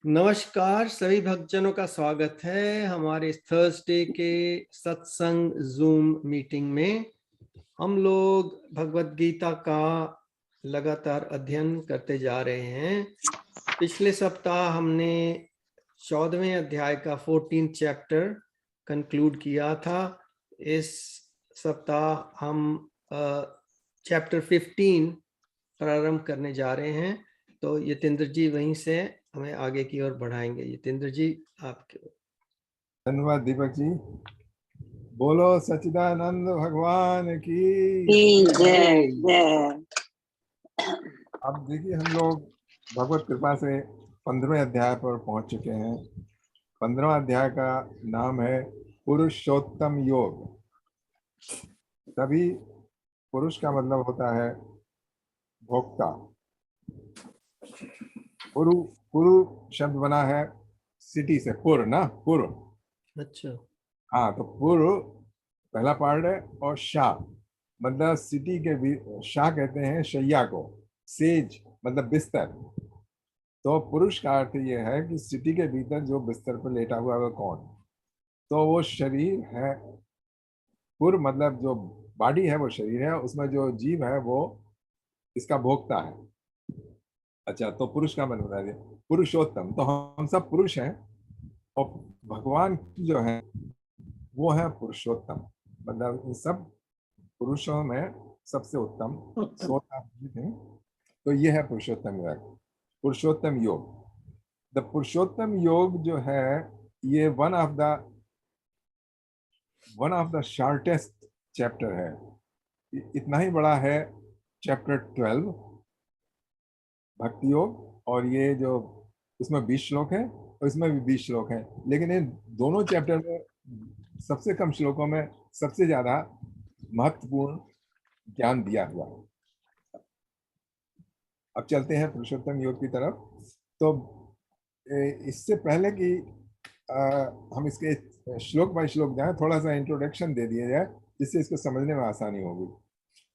नमस्कार, सभी भक्तजनों का स्वागत है हमारे थर्सडे के सत्संग जूम मीटिंग में। हम लोग भगवत गीता का लगातार अध्ययन करते जा रहे हैं। पिछले सप्ताह हमने 14वें अध्याय का 14 चैप्टर कंक्लूड किया था। इस सप्ताह हम चैप्टर 15 प्रारंभ करने जा रहे हैं। तो यतेंद्र जी वहीं से हमें आगे की ओर बढ़ाएंगे। यतेंद्र जी आपके। धन्यवाद दीपक जी। बोलो सच्चिदानंद भगवान की जय जय। अब देखिए, हम लोग भगवत कृपा से 15वें अध्याय पर पहुंच चुके हैं। 15वां अध्याय का नाम है पुरुषोत्तम योग। तभी पुरुष का मतलब होता है भोक्ता। पुरु पुरु शब्द बना है सिटी से, पुर ना, पुर। अच्छा, हाँ, तो पुर पहला पार्ट है और शाह मतलब सिटी के भी। शाह कहते हैं शैया को, सेज मतलब बिस्तर। तो पुरुष का अर्थ यह है कि सिटी के भीतर जो बिस्तर पर लेटा हुआ है वह कौन। तो वो शरीर है। पुर मतलब जो बॉडी है वो शरीर है, उसमें जो जीव है वो इसका भोक्ता है। अच्छा, तो पुरुष का मतलब बता दिया पुरुषोत्तम। तो हम सब पुरुष हैं और भगवान जो है वो है पुरुषोत्तम। मतलब इन सब पुरुषों में सबसे उत्तम सोता है। तो ये है पुरुषोत्तम योग। पुरुषोत्तम योग, द पुरुषोत्तम योग जो है ये one of the shortest chapter है। इतना ही बड़ा है चैप्टर 12 भक्ति योग। और ये जो इसमें 20 श्लोक है और इसमें भी 20 श्लोक है, लेकिन इन दोनों चैप्टर में सबसे कम श्लोकों में सबसे ज्यादा महत्वपूर्ण ज्ञान दिया हुआ है। अब चलते हैं पुरुषोत्तम योग की तरफ। तो इससे पहले कि हम इसके श्लोक बाय श्लोक जाएं, थोड़ा सा इंट्रोडक्शन दे दिया जाए जिससे इसको समझने में आसानी होगी।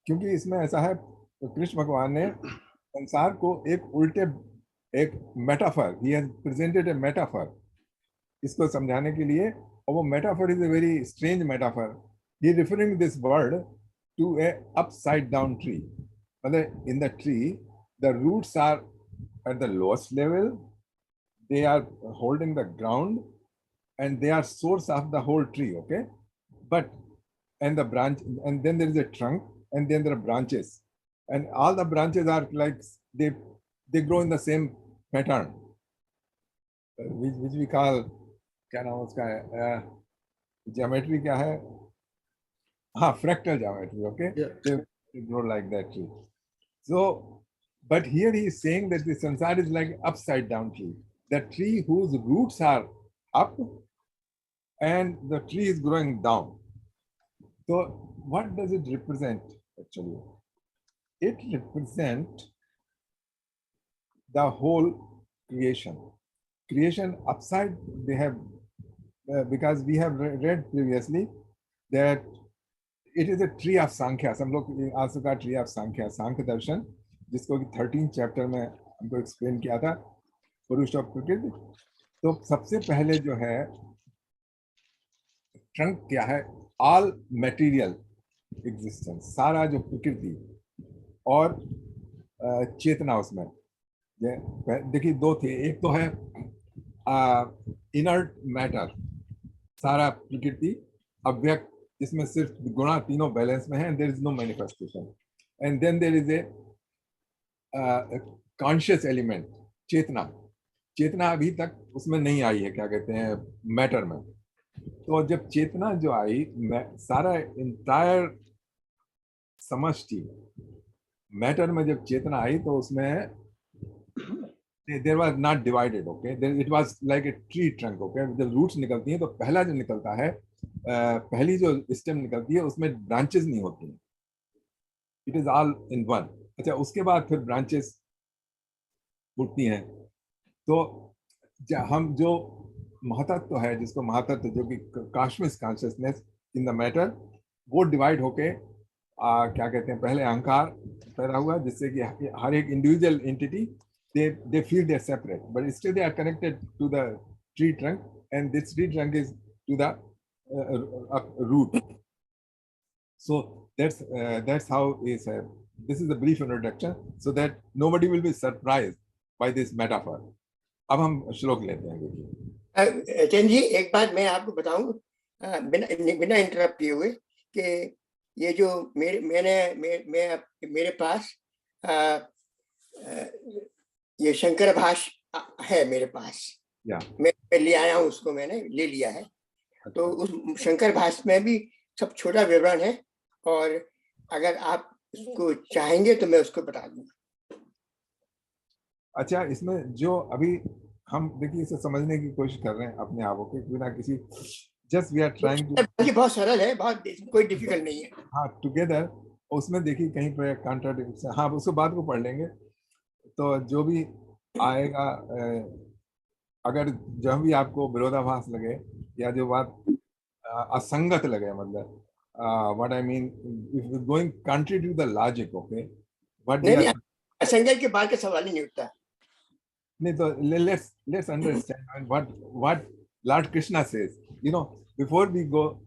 क्योंकि इसमें ऐसा है, कृष्ण भगवान ने संसार को एक metaphor, he has presented a metaphor इसको समझाने के लिए। और वो metaphor is a very strange metaphor. He referring this word to a upside down tree. मतलब in the tree the roots are at the lowest level, they are holding the ground, and they are source of the whole tree, okay? But and the branch, and then there is a trunk, and then there are branches, and all the branches are like they grow in the same pattern, which we call, क्या नाम उसका है, geometry क्या है, हाँ, fractal geometry, okay? yeah. They grow like that tree. So, but here he is saying that the sansar is like upside down tree, the tree whose roots are up and the tree is growing down. So what does it represent actually? It represents the whole creation. Creation upside, they have, because we have read previously that it is a tree of Sankhya. Some लोग also का tree of Sankhya, सांख्य दर्शन, जिसको कि 13 chapter में हमको explain किया था, पुरुष और प्रकृति। तो सबसे पहले जो है ट्रंक क्या है, ऑल मटेरियल एग्जिस्टेंस, सारा जो प्रकृति और चेतना उसमें। देखिए दो थे, एक तो है इनर्ट मैटर, सारा प्रकृति अव्यक्त, इसमें सिर्फ गुणा तीनों बैलेंस में है, there is no manifestation. And then there is a conscious element, चेतना। चेतना अभी तक उसमें नहीं आई है, क्या कहते हैं, मैटर में। तो जब चेतना जो आई, सारा इंटायर समष्टि मैटर में जब चेतना आई तो उसमें there was not divided, okay, it was like a tree trunk, okay. जब रूट्स निकलती हैं तो पहला जो निकलता है, पहली जो स्टेम निकलती है उसमें ब्रांचेस नहीं होती हैं, it is all in one. अच्छा, उसके बाद फिर ब्रांचेस उठती हैं। तो हम जो महतत्व है, जिसको महतत्व, जो कि cosmic consciousness in the matter, वो डिवाइड होके क्या कहते हैं, पहले अहंकार पैदा हुआ, जिससे कि हर एक individual entity they feel they're separate, but still they are connected to the tree trunk, and this tree trunk is to the root. So that's how is this is a brief introduction, so that nobody will be surprised by this metaphor. अब हम श्लोक लेते हैं. देखिए चंद जी, एक बात मैं आपको बताऊं बिना इंटरप्ट किए हुए कि ये जो मेरे पास ये शंकर भाष्य है मेरे पास, मैं ले आया हूँ, उसको मैंने ले लिया है. तो उस शंकर भाष्य में भी सब छोटा विवरण है, और अगर आप उसको चाहेंगे तो मैं उसको बता दूंगा. अच्छा, इसमें जो अभी हम देखिए इसे समझने की कोशिश कर रहे हैं अपने आप को, बिना किसी, just we are trying to, बहुत सरल है, बहुत कोई डिफिकल्ट नहीं है. हाँ, टुगेदर. उसमें देखिए कहीं पर कॉन्ट्राडिक्शन, हाँ, उसको बाद को पढ़ लेंगे. तो जो भी आएगा, अगर जब भी आपको विरोधाभास लगे या जो बात असंगत लगे, मतलब what I mean, if going contrary to the logic, okay, what नहीं, असंगत के बाद का सवाल ही नहीं उठता. नहीं, तो let's understand what Lord Krishna says. You know, before we go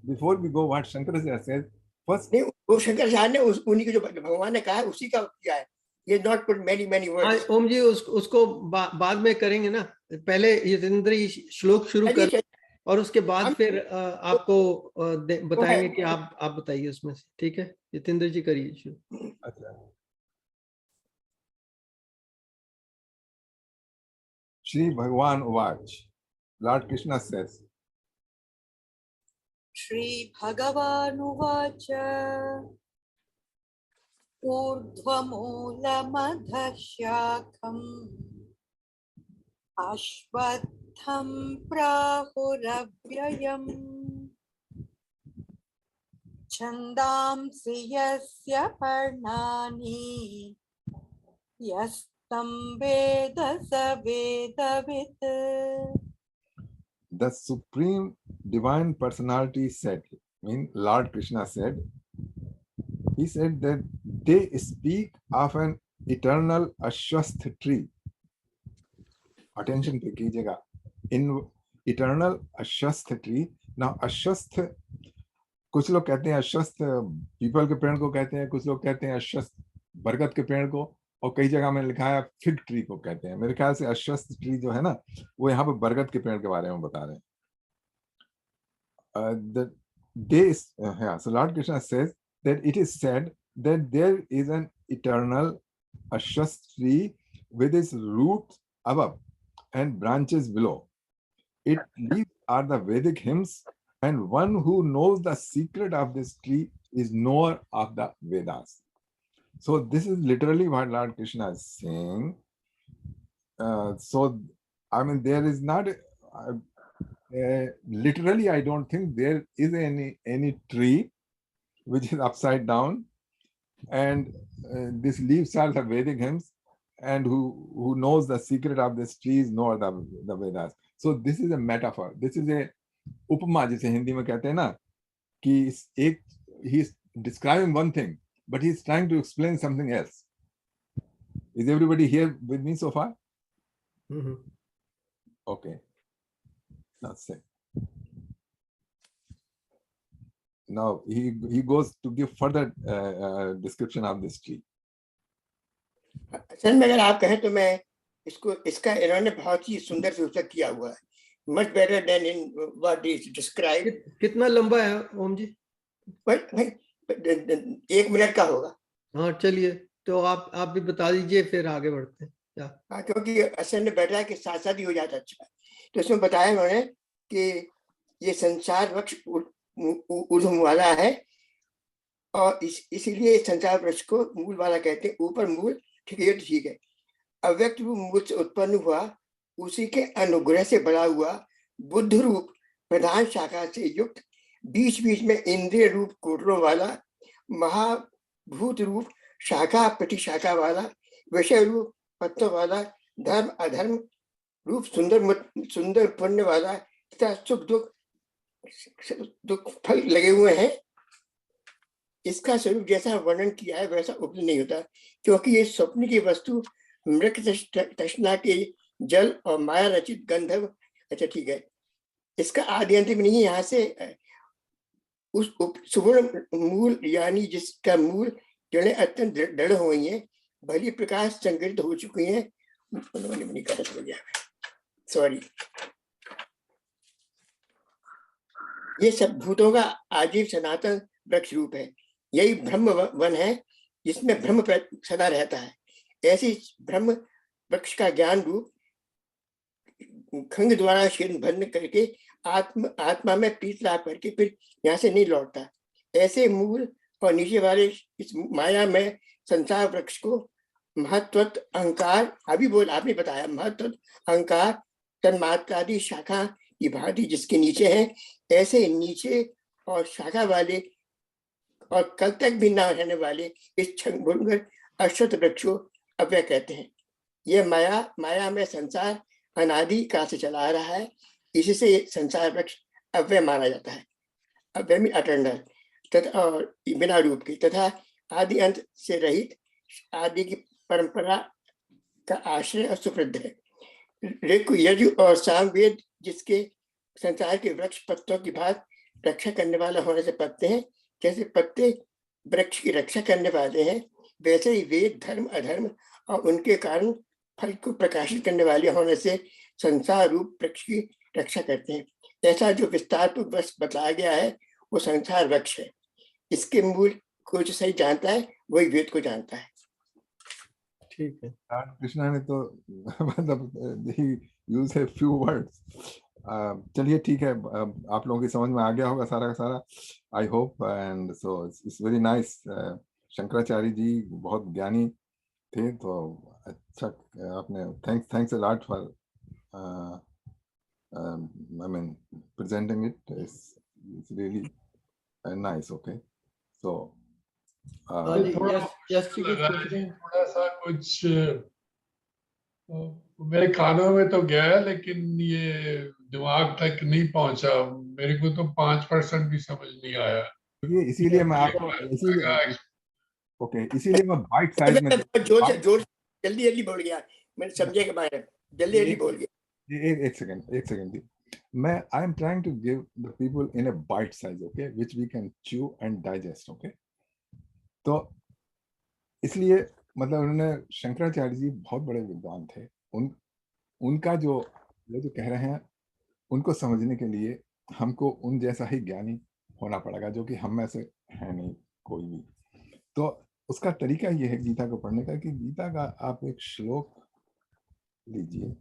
what Shankaracharya says first. नहीं, वो शंकराचार्य ने उन्हीं को जो भगवान ने कहा है उसी का किया है. He has not put many words. ओम जी उसको बाद में करेंगे ना, पहले यतीन्द्र श्लोक शुरू कर और उसके बाद फिर आपको बताएंगे कि आप बताइए उसमें से. ठीक है, यतीन्द्र जी करिए शुरू. अच्छा. श्री भगवान उवाच. Lord Krishna says. श्री भगवान उवाच. ऊर्ध्वमूलमधः शाखम् अश्वत्थं प्राहुरव्ययम् छन्दांसि यस्य पर्णानि यस्तं वेद स वेदवित्. The Supreme Divine Personality said, Lord Krishna said, he said that they speak of an eternal Ashwasth tree. Attention कीजिएगा. In eternal Ashwasth tree. Now Ashwasth, कुछ लोग कहते हैं अश्वस्थ पीपल के पेड़ को कहते हैं, कुछ लोग कहते हैं अश्वस्थ बरगद के पेड़ को, और कई जगह में लिखा है फिग ट्री को कहते हैं. मेरे ख्याल से अश्वस्थ ट्री जो है ना, वो यहाँ पे बरगद के पेड़ के बारे में बता रहे हैं. So Lord Krishna says that it is said that there is an eternal Ashwasth tree with its roots above and branches below. Its leaves are the Vedic hymns, and one who knows the secret of this tree is knower of the Vedas. So this is literally what Lord Krishna is saying. So I mean, there is not literally, I don't think there is any tree which is upside down, and these leaves are the Vedic hymns, and who knows the secret of this tree is knower the Vedas. So this is a metaphor. This is a उपमा, जिसे हिंदी में कहते हैं ना, कि एक he is describing one thing, but he is trying to explain something else. Is everybody here with me so far? Mm-hmm. Okay. That's it. Now he goes to give further description of this tree. असल में अगर आप कहें तो मैं इसका इन्होंने बहुत ही सुंदर से उसका किया हुआ है. Much better than in what is described. कितना लंबा है ओम जी? 1 मिनट का होगा. हाँ, चलिए, तो आप भी बता दीजिए, फिर आगे बढ़ते हैं. हाँ, क्योंकि असल में बैठा है कि साथ साथ ही हो जाता. अच्छा, तो इसमें बताया उन्होंने कि ये संसार वृक्ष ऊर्ध्व वाला है, और इसीलिए संसार वृक्ष को मूल वाला कहते हैं. ऊपर मूल, ठीक है, ठीक है. अव्यक्त रूप मूल से उत्पन्न हुआ, उसी के अनुग्रह से बड़ा हुआ, बुद्ध रूप प्रधान शाखा से युक्त, बीच बीच में इंद्रिय रूप कोटरों वाला, महाभूत रूप शाखा प्रतिशाखा वाला, विषय रूप पत्तों वाला, धर्म अधर्म रूप सुंदर पुण्य वाला तथा सुख दुख फल लगे हुए हैं. इसका स्वरूप जैसा वर्णन किया है वैसा उपलब्ध नहीं होता, क्योंकि ये स्वप्न की वस्तु मृग तृष्णा के जल और माया रचित गंधर्व। अच्छा ठीक है, इसका आदि अंत में नहीं है। यहाँ से उस सुवर्ण मूल यानी जिसका मूल जड़ें अत्यंत दृढ़ हो गई हैं, भली प्रकाश संग्रहित हो चुकी हैं। हो गया, सॉरी। ये सब भूतों का आजीव सनातन वृक्ष रूप है। यही ब्रह्म वन है जिसमें ब्रह्म सदा रहता है। ऐसी ब्रह्म वृक्ष का ज्ञान रूप खंग द्वारा शीर्ण भन्न करके आत्मा में प्रीत लाभ करके फिर यहाँ से नहीं लौटता। ऐसे मूल और नीचे वाले इस माया में संसार वृक्ष को महत्व अहंकार, अभी आपने बताया, महत्व अहंकार तन्मात्रादि शाखा की भांति जिसके नीचे है, ऐसे नीचे और शाखा वाले और कल तक भी ना रहने वाले इस क्षणभंगुर अश्वत्थ वृक्ष को अव्यय कहते हैं। यह माया में संसार अनादि काल से चला आ रहा है। इसी से संसार वृक्ष अव्यय माना जाता है। अव्यय में अटंडल तथा और बिना रूप की तथा आदि अंत से रहित आदि की परंपरा का आश्रय और सुप्रसिद्ध है। ऋग यजु और सामवेद जिसके संसार के वृक्ष पत्तों की भात रक्षा करने वाला होने से पत्ते हैं, जैसे पत्ते वृक्ष की रक्षा करने वाले हैं, वैसे ही वेद धर्म अधर्म और उनके कारण फल को प्रकाशित करने वाले होने से संसार रूप वृक्ष की रक्षा करते हैं। ऐसा जो विस्तारपूर्वक वृक्ष बताया गया है वो संसार वृक्ष है। इसके मूल को जो सही जानता है वही वेद को जानता है। ठीक है, कृष्णा ने तो मतलब यूज है फ्यू वर्ड्स। चलिए ठीक है, आप लोगों की समझ में आ गया होगा सारा का सारा, I hope. And so it's very nice. Shankaracharya ji बहुत ज्ञानी थे, तो अच्छा आपने thanks a lot for I mean presenting it. It's really nice. Okay, so थोड़ा सा कुछ मेरे कानों में तो गया लेकिन ये दिमाग तक नहीं पहुंचा। मेरे को तो 5% भी समझ नहीं आया। ये इसीलिए मैं आपको इसीलिए मैं बाइट साइज में जोर से जल्दी बोल गया, मैंने समझे के बारे जल्दी बोल गया। एक सेकंड मैं I am trying to give the people in a bite size, okay, which we can chew and digest. Okay, तो इसलिए मतलब उन्होंने, शंकराचार्य जी बहुत बड़े विद्वान थे। उनका जो कह रहे हैं उनको समझने के लिए हमको उन जैसा ही ज्ञानी होना पड़ेगा, जो कि हम में से है नहीं कोई भी। तो उसका तरीका ये है गीता को पढ़ने का कि गीता का आप एक श्लोक लीजिए,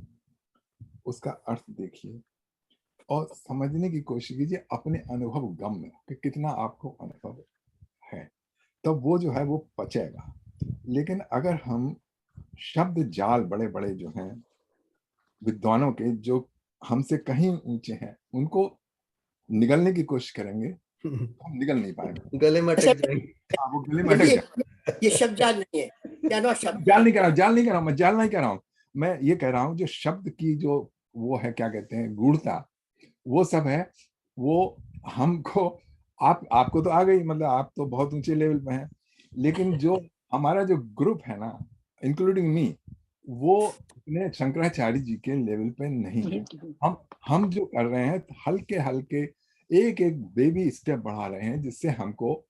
उसका अर्थ देखिए और समझने की कोशिश कीजिए अपने अनुभव गम में कि कितना आपको अनुभव है, तब वो जो है वो पचेगा। लेकिन अगर हम शब्द जाल बड़े बड़े जो हैं विद्वानों के, जो हमसे कहीं ऊंचे हैं, उनको निगलने की कोशिश करेंगे तो हम निगल नहीं पाएंगे, गले में अटक जाएंगे। वो गले में अटक जाएंगे। ये शब्द जाल नहीं है, क्या ना शब्द जाल नहीं कह रहा हूं, मैं जाल नहीं कह रहा हूं, मैं ये कह रहा हूं जो शब्द की जो वो है, क्या कहते हैं, गूढ़ता, वो सब है। वो हमको आपको तो आ गई, मतलब आप तो बहुत ऊंचे लेवल पे हैं, लेकिन जो हमारा जो ग्रुप है ना, इंक्लूडिंग मी, वो अपने शंकराचार्य जी के लेवल पे नहीं है। हम जो कर रहे हैं हल्के हल्के एक एक बेबी स्टेप बढ़ा रहे हैं, जिससे हमको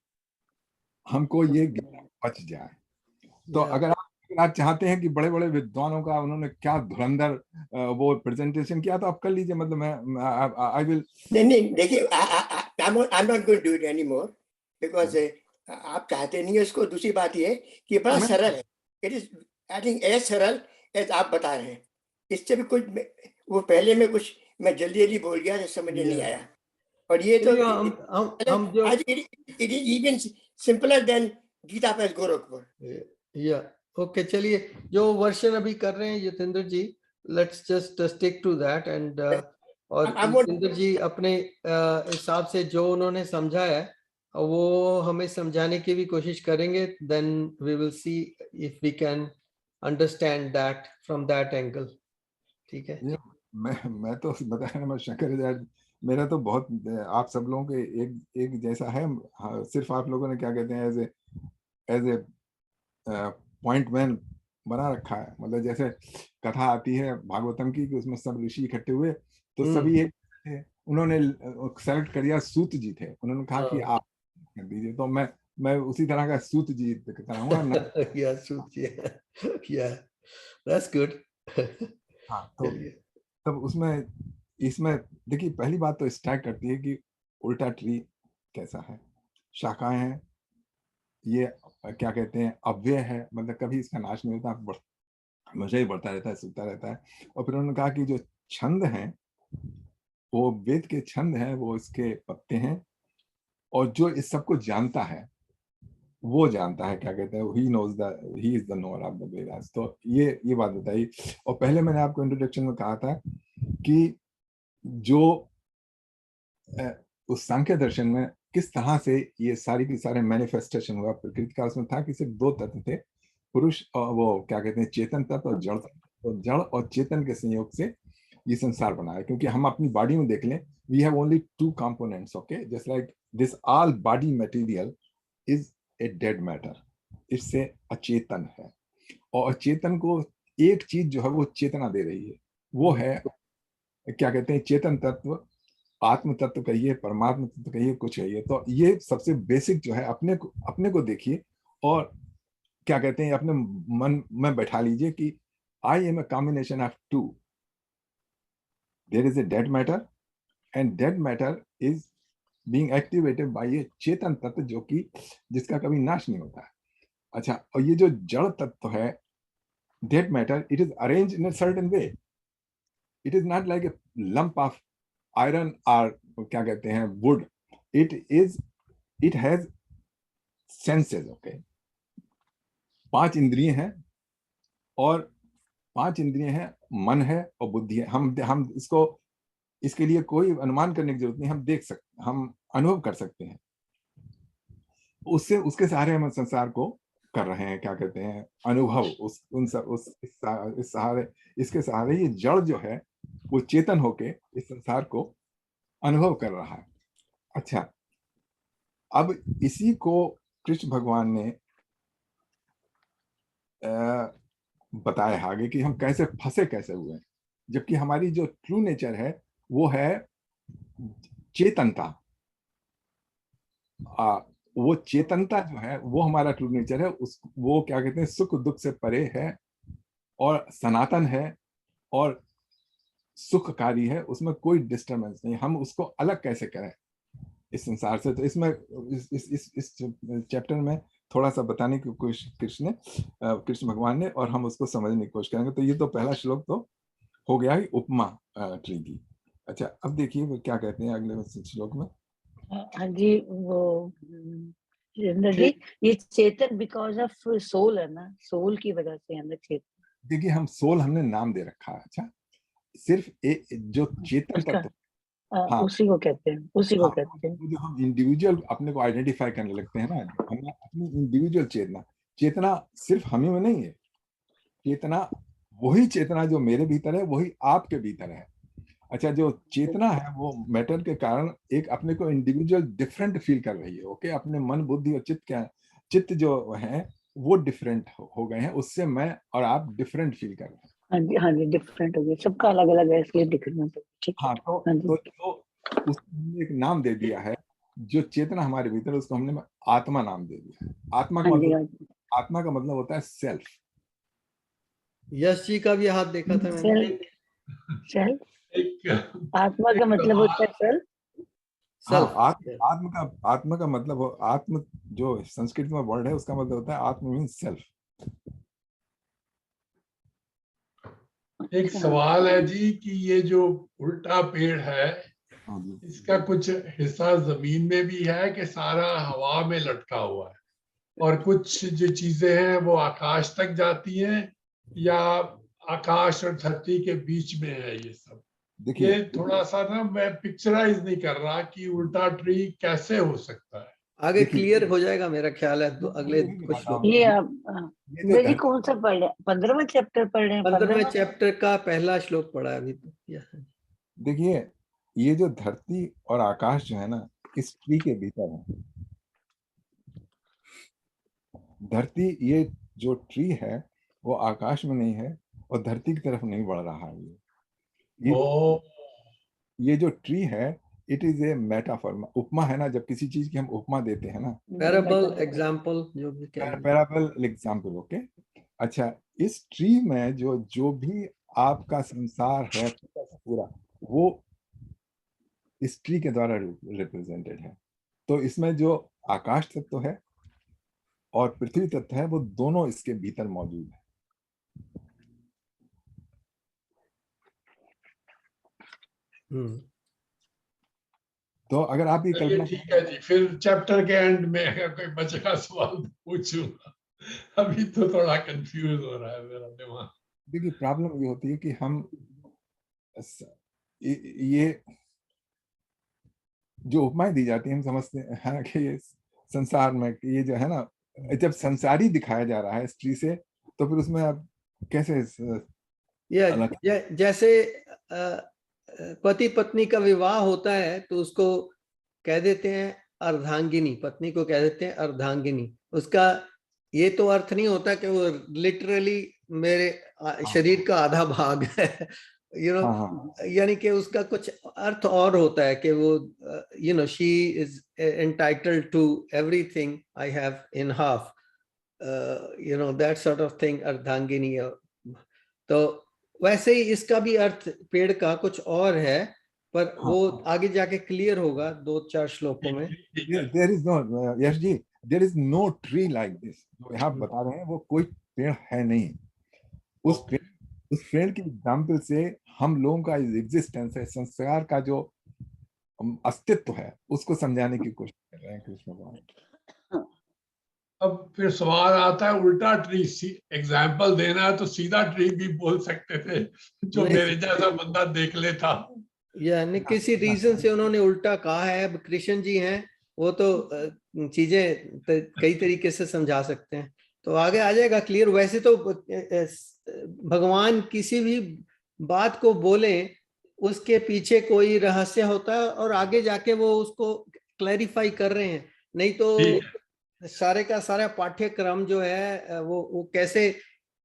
ये बच जाए। तो अगर आप चाहते हैं कि बड़े बड़े विद्वानों का उन्होंने क्या धुरंधर वो प्रेजेंटेशन किया, तो आप कर लीजिए। मतलब मैं आई विल नहीं देखिए, I am not going to do it any more, because आप चाहते नहीं है उसको। दूसरी बात ये कि बड़ा सरल है, it is I think as सरल एज आप बता रहे हैं। इससे भी कुछ वो पहले में कुछ मैं जल्दी बोल गया तो समझ नहीं आया, और ये तो आज it is even simpler than Gita पर गोरखपुर। या ओके, चलिए जो वर्षन अभी कर रहे हैं Jitendra ji, let's just stick to that. And और जितेंद्र जी अपने हिसाब से जो उन्होंने समझा है वो हमें समझाने की भी कोशिश करेंगे, then we will see if we can understand that from that angle. ठीक है, मैं तो बताया, मैं शंकराचार्य, मेरा तो बहुत, आप सब लोगों के एक जैसा है। सिर्फ आप लोगों ने क्या कहते हैं, एज ए पॉइंट मैन बना रखा है। मतलब जैसे कथा आती है भागवतम की कि उसमें सब ऋषि इकट्ठे हुए, तो सभी एक थे, उन्होंने सेलेक्ट कर दिया, सूत जी थे, उन्होंने कहा कि आप कर दीजिए, तो मैं उसी तरह का सूत जी कराऊंगा ना। Yeah, shoot, yeah, yeah, that's good. हाँ, तो चलिए, तब उसमें इसमें देखिए पहली बात तो स्ट्राइक करती है कि उल्टा ट्री कैसा है, शाखाएं हैं, ये क्या कहते हैं, अव्यय है, मतलब कभी इसका नाश नहीं होता, हमेशा ही बढ़ता रहता है, सूखता रहता है। और फिर उन्होंने कहा कि जो छंद हैं वो वेद के छंद हैं, वो इसके पत्ते हैं, और जो इस सबको जानता है वो जानता है, क्या कहते हैं, he is the knower of the Vedas. तो ये बात बताई। और पहले मैंने आपको इंट्रोडक्शन में कहा था कि जो उस सांख्य दर्शन में किस तरह से ये सारी की सारे मैनिफेस्टेशन हुआ प्रकृति का, उसमें था कि सिर्फ दो तत्व थे, पुरुष और वो क्या कहते हैं चेतन तत्व और जड़ तत्व। तो जड़ और चेतन के संयोग से ये संसार बना है। क्योंकि हम अपनी बॉडी में देख लें, we have only two components, okay, just like this all body material is a dead matter, इससे अचेतन है। और अचेतन को एक चीज जो है वो चेतना दे रही है, वो है क्या कहते हैं चेतन तत्व, आत्म तत्व कहिए, परमात्मा तत्व कहिए, कुछ कहिए। तो ये सबसे बेसिक जो है, अपने को देखिए और क्या कहते हैं अपने मन में बैठा लीजिए कि I am a combination of two, there is a dead matter and dead matter is being activated by a चेतन तत्व, जो कि जिसका कभी नाश नहीं होता है। अच्छा, और ये जो जड़ तत्व है, dead matter, it is arranged in a certain way, it is not like a lump of iron और क्या कहते हैं would, it has senses, okay. 5 इंद्रिय हैं, और 5 इंद्रिय हैं, मन है और बुद्धि है। हम इसको, इसके लिए कोई अनुमान करने की जरूरत नहीं, हम देख सकते, हम अनुभव कर सकते हैं। उससे उसके सहारे हम संसार को कर रहे हैं, क्या कहते हैं अनुभव, इस सहारे, इसके सहारे ये जड़ जो है वो चेतन होके इस संसार को अनुभव कर रहा है। अच्छा, अब इसी को कृष्ण भगवान ने बताया आगे कि हम कैसे फंसे कैसे हुए, जबकि हमारी जो ट्रू नेचर है वो है चेतनता। वो चेतनता जो है वो हमारा ट्रू नेचर है, उस वो क्या कहते हैं सुख दुख से परे है और सनातन है और सुखकारी है, उसमें कोई डिस्टर्बेंस नहीं। हम उसको अलग कैसे करें इस संसार से, तो इसमें इस चैप्टर में थोड़ा सा बताने की कोशिश कृष्ण भगवान ने, और हम उसको समझने की कोशिश करेंगे। तो ये तो पहला श्लोक तो हो गया ही उपमा ट्री की। अच्छा, अब देखिए वो क्या कहते हैं अगले श्लोक में। हाँ जी, वो जितेंद्र जी, ये चेतन बिकॉज ऑफ सोल है ना, सोल की वजह से हमें चेतन। देखिए हम सोल हमने नाम दे रखा है। अच्छा, सिर्फ जो चेतन तत्व, हाँ, उसी को कहते हैं, उसी को कहते हैं। जो हम इंडिविजुअल अपने को आइडेंटिफाई करने लगते हैं ना, हमें अपनी इंडिविजुअल चेतना, चेतना सिर्फ हमें में नहीं है, चेतना वही चेतना जो मेरे भीतर है वही आपके भीतर है। अच्छा, जो चेतना है वो मैटर के कारण एक अपने को इंडिविजुअल डिफरेंट फील कर रही है, ओके। अपने मन बुद्धि और चित्त जो है वो डिफरेंट हो गए हैं, उससे मैं और आप डिफरेंट फील कर रहे हैं। हाँ जी, डिफरेंट हो गया, सबका अलग अलग है, इसलिए डिफरेंट है। ठीक है, हाँ, तो उसको हमने एक नाम दे दिया है, जो चेतना हमारे भीतर, उसको हमने आत्मा नाम दे दिया है। आत्मा का मतलब होता है सेल्फ। यश जी का भी हाथ देखा था मैंने। सेल्फ, आत्मा का मतलब होता है सेल्फ। हाँ, आत्मा का मतलब आत्म जो संस्कृत में वर्ड है उसका मतलब होता है आत्म मीन्स सेल्फ। एक सवाल है जी कि ये जो उल्टा पेड़ है, इसका कुछ हिस्सा जमीन में भी है कि सारा हवा में लटका हुआ है, और कुछ जो चीजें हैं वो आकाश तक जाती हैं, या आकाश और धरती के बीच में है ये सब? ये थोड़ा सा ना मैं पिक्चराइज नहीं कर रहा कि उल्टा ट्री कैसे हो सकता है। आगे क्लियर हो जाएगा मेरा ख्याल है, तो अगले कुछ श्लोक। ये आप जी कौन सा पढ़ रहे हैं? 15वां चैप्टर पढ़ रहे हैं? 15वें चैप्टर का पहला श्लोक पढ़ा है अभी तो। देखिए, ये जो धरती और आकाश जो है ना, इस ट्री के भीतर है। धरती, ये जो ट्री है वो आकाश में नहीं है और धरती की तरफ नहीं बढ़ रहा है। ये ओ ये जो ट्री है, इट इज ए मेटाफॉर, उपमा है ना, जब किसी चीज की हम उपमा देते हैं ना, पैराबल, एग्जाम्पल, जो भी कह रहे हैं। Parable example, okay. अच्छा, इस ट्री में जो जो भी आपका संसार है पूरा, वो इस ट्री के द्वारा रिप्रेजेंटेड है। तो इसमें जो आकाश तत्व है और पृथ्वी तत्व है, वो दोनों इसके भीतर मौजूद है। तो अगर आप ये चलिए कल्पना, ठीक है जी, फिर चैप्टर के एंड में अगर कोई बचेगा सवाल पूछूंगा। अभी तो थोड़ा कंफ्यूज हो रहा है मेरा दिमाग। देखिए प्रॉब्लम ये होती है कि हम ये जो उपमाएं दी जाती हैं, हम समझते हैं कि ये संसार में, ये जो है ना, जब संसारी दिखाया जा रहा है स्त्री से, तो फिर उसमें आप कैसे अलग? जैसे पति पत्नी का विवाह होता है तो उसको कह देते हैं अर्धांगिनी, पत्नी को कह देते हैं अर्धांगिनी। उसका ये तो अर्थ नहीं होता कि वो लिटरली मेरे शरीर का आधा भाग है, यू नो, यानी कि उसका कुछ अर्थ और होता है कि वो you know she is entitled to everything I have in half, you know, that sort of thing, अर्धांगिनी। तो वैसे ही इसका भी अर्थ पेड़ का कुछ और है, पर वो आगे जाके क्लियर होगा 2-4 श्लोकों में। There is no, Yash ji, there is no tree like this. जो यहाँ बता रहे हैं वो कोई पेड़ है नहीं। उस पेड़ की एग्जाम्पल से हम लोगों का एग्जिस्टेंस है, संसार का जो अस्तित्व है, उसको समझाने की कोशिश कर रहे हैं कृष्ण भगवान। अब फिर सवाल आता है उल्टा ट्री, एग्जाम्पल देना है तो सीधा ट्री भी बोल सकते थे, जो मेरे जैसा बंदा देख लेता। यानी किसी रीजन से उन्होंने उल्टा कहा है। अब कृष्ण जी हैं, वो तो चीजें कई तरीके से समझा सकते हैं, तो आगे आ जाएगा क्लियर। वैसे तो भगवान किसी भी बात को बोले उसके पीछे कोई रहस्य होता है और आगे जाके वो उसको क्लैरिफाई कर रहे हैं, नहीं तो सारे का सारा पाठ्यक्रम जो है वो कैसे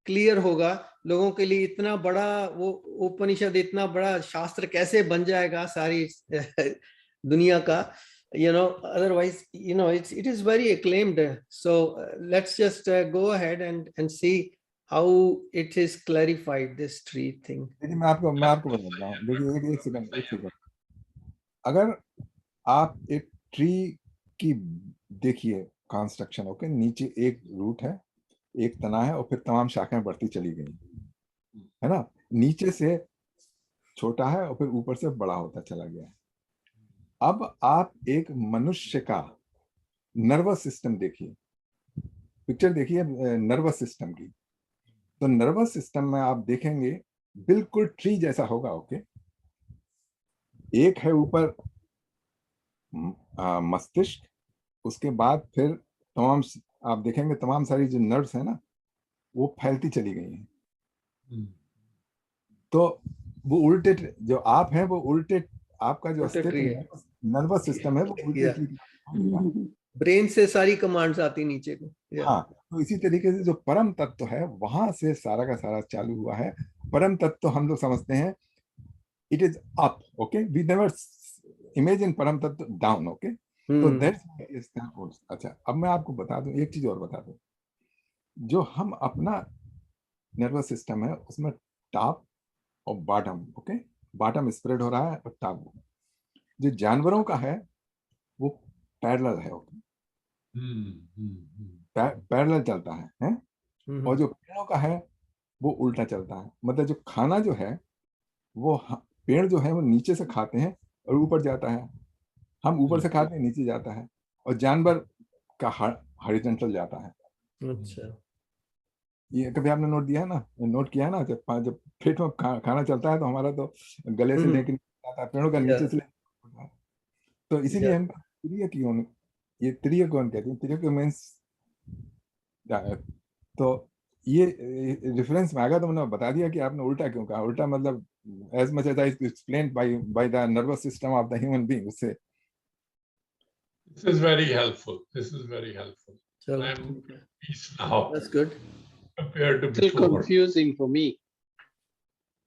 क्लियर होगा लोगों के लिए। इतना बड़ा वो उपनिषद, इतना बड़ा शास्त्र कैसे बन जाएगा सारी दुनिया का, you know, otherwise, you know, it is very acclaimed. So let's just go ahead and see how it is clarified, this tree thing. देखिए मैं आपको बताता हूँ। देखिए एक सेकंड। अगर आप एक ट्री की देखिए कंस्ट्रक्शन, ओके, नीचे एक रूट है, एक तना है और फिर तमाम शाखाएं बढ़ती चली गई, है ना। नीचे से छोटा है और फिर ऊपर से बड़ा होता चला गया है। अब आप एक मनुष्य का नर्वस सिस्टम देखिए, पिक्चर देखिए नर्वस सिस्टम की। तो नर्वस सिस्टम में आप देखेंगे बिल्कुल ट्री जैसा होगा, ओके। एक है ऊपर मस्तिष्क, उसके बाद फिर तमाम आप देखेंगे तमाम सारी जो नर्व्स है ना, वो फैलती चली गई हैं। तो वो उल्टे जो आप हैं, वो उल्टे, आपका जो नर्वस सिस्टम है वो उल्टे ब्रेन से सारी कमांड्स आती नीचे को। हाँ, तो इसी तरीके से जो परम तत्व है वहां से सारा का सारा चालू हुआ है। परम तत्व हम लोग समझते हैं it is up, okay, we never imagine परम तत्व डाउन, ओके। तो दैट्स। अच्छा, अब मैं आपको बता दूं, एक चीज और बता दूं। जो हम अपना नर्वस सिस्टम है उसमें टॉप और बॉटम, ओके, बॉटम स्प्रेड हो रहा है और टॉप, जो जानवरों का है वो पैरेलल है, ओके, पैरेलल चलता है? और जो पेड़ों का है वो उल्टा चलता है। मतलब जो खाना जो है वो पेड़ जो है वो नीचे से खाते हैं और ऊपर जाता है, हम ऊपर से खाते हैं नीचे जाता है, और जानवर का हॉरिजॉन्टल जाता है। अच्छा, ये कभी आपने नोट किया है ना, जब पेट में खाना चलता है तो हमारा तो गले से लेकर जाता है, पेड़ों का नीचे से तो इसीलिए हम त्रिय कौन कहते हैं, त्रिय को मीन्स। तो ये रेफरेंस में आ गया तो मैंने बता दिया कि आपने उल्टा क्यों कहा। उल्टा मतलब as much as I explained by the nervous system of the human being, उससे This is very helpful. This is very helpful. चलो I'm ठीक है, peace now. that's good. compared to Still before. confusing for me.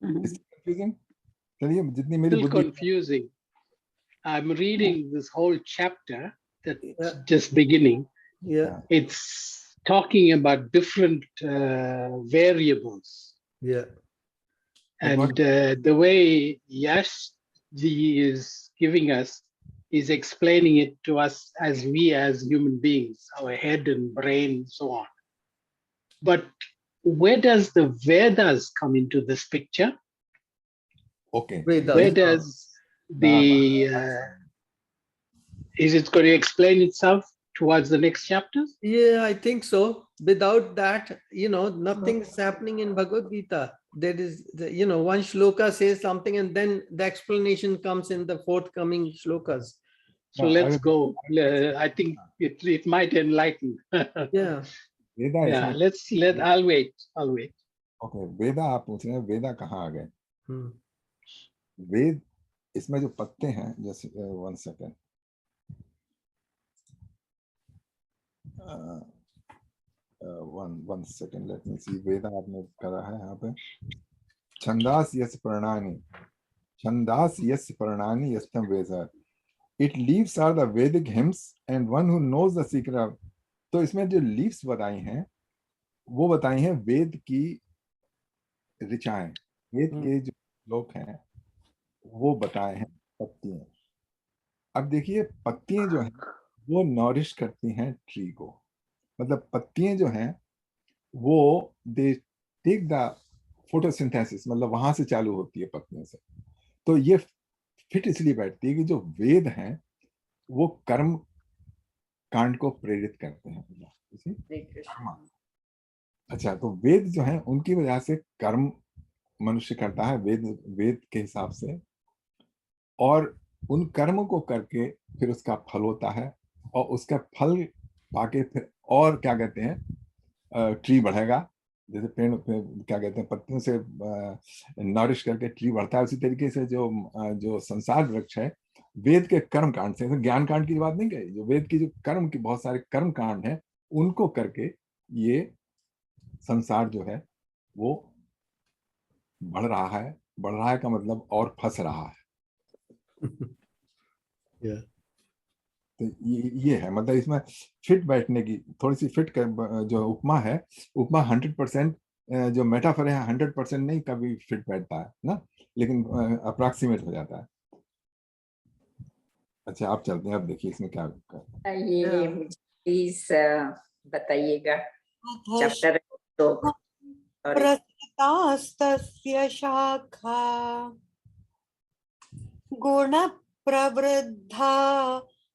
It's confusing. चलिए जितनी मेरी Still बुद्धि confusing. I'm reading this whole chapter that's Yeah. just beginning. Yeah, It's talking about different variables. yeah, And the way Yashji is giving us is explaining it to us as we as human beings, our head and brain, so on. But where does the Vedas come into this picture? Okay. Vedas. Where does the is it going to explain itself towards the next chapters? Yeah, I think so. Without that, nothing's happening in Bhagavad Gita. There is, one shloka says something and then the explanation comes in the forthcoming shlokas. So let's go. I think it might enlighten. Yeah. Veda Yeah, I'll wait. Okay Veda आप पूछ रहे हैं वेदा कहाँ आ गए Hmm. वेद इसमें जो पत्ते हैं जैसे 1 second one second let me see Veda आपने करा है यहाँ पे छंदास यस पर्णानि यस्तम वेदा it leaves are the Vedic hymns and one who knows the secret of तो इसमें जो लीव्स बताई हैं वो बताई हैं वेद की ऋचाएं वेद के जो श्लोक हैं वो बताए हैं पत्तियां अब देखिए पत्तियां जो हैं वो नॉरिश करती हैं ट्री को मतलब पत्तियां जो हैं वो दे टेक द फोटोसिंथेसिस मतलब वहां से चालू होती है पत्तियों से तो ये फिट इसलिए बैठती है कि जो वेद हैं वो कर्म कांड को प्रेरित करते हैं अच्छा तो वेद जो है उनकी वजह से कर्म मनुष्य करता है वेद के हिसाब से और उन कर्मों को करके फिर उसका फल होता है और उसका फल पाके फिर और क्या कहते हैं ट्री बढ़ेगा जैसे पेड़ क्या कहते हैं पत्तियों से नॉरिश करके ट्री बढ़ता है उसी तरीके से जो संसार वृक्ष है वेद के कर्म कांड से ज्ञान कांड की बात नहीं कही जो वेद की जो कर्म की बहुत सारे कर्म कांड है उनको करके ये संसार जो है वो बढ़ रहा है का मतलब और फंस रहा है Yeah. तो ये है मतलब इसमें फिट बैठने की थोड़ी सी फिट जो उपमा है उपमा 100% जो मेटाफर है 100% नहीं कभी फिट बैठता है ना लेकिन अप्रॉक्सीमेट हो जाता है अच्छा आप चलते हैं अब देखिए इसमें क्या ये मुझे प्लीज बताइएगा चैप्टर तो प्रसृतास्तस्य शाखा गुण प्रवृद्धा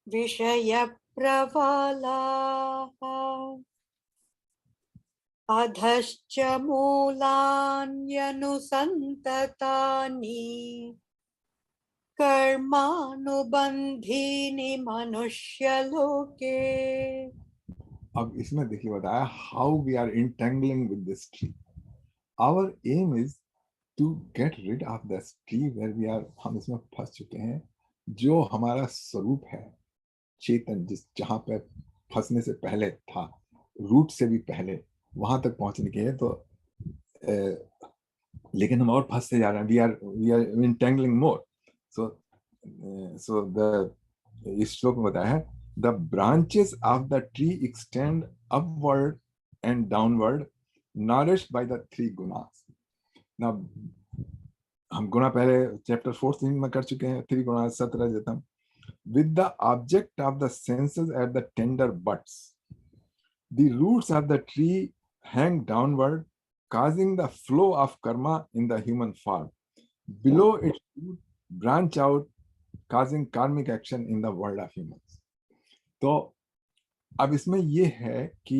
विषय प्रवालाः अधश्च मूलान्यनुसन्ततानि कर्मानुबन्धीनि मनुष्यलोके अब इसमें देखिए बताया how we are entangling with this tree our aim is to get rid of this tree where we are हम इसमें फंस चुके हैं जो हमारा स्वरूप है चेतन जहां पे फंसने से पहले था रूट से भी पहले वहां तक पहुंचने के लिए तो लेकिन हम और फंसते जा रहे हैं we are entangling more so the इस श्लोक में बताया है the branches of the tree extend upward and downward nourished by the 3 gunas now हम गुना पहले चैप्टर 4 में कर चुके हैं 3 गुना सत्र जतम with the object of the senses at the tender buds the roots of the tree hang downward causing the flow of karma in the human form below its root branch out causing karmic action in the world of humans तो अब इसमें ये है कि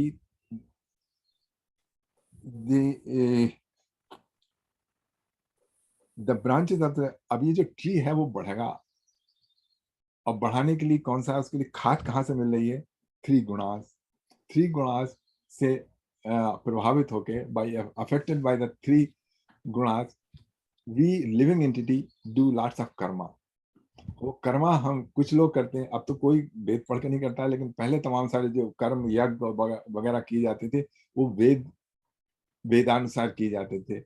the branches of the अब ये जो tree है वो बढ़ेगा और बढ़ाने के लिए कौन सा है उसके लिए खाद कहाँ से मिल रही है 3 गुणास से प्रभावित होके बाय अफेक्टेड बाय द 3 गुणास we living entity do lots of karma वो कर्मा हम कुछ लोग करते हैं अब तो कोई वेद पढ़ के नहीं करता है लेकिन पहले तमाम सारे जो कर्म यज्ञ वगैरह किए जाते थे वो वेद वेदानुसार किए जाते थे।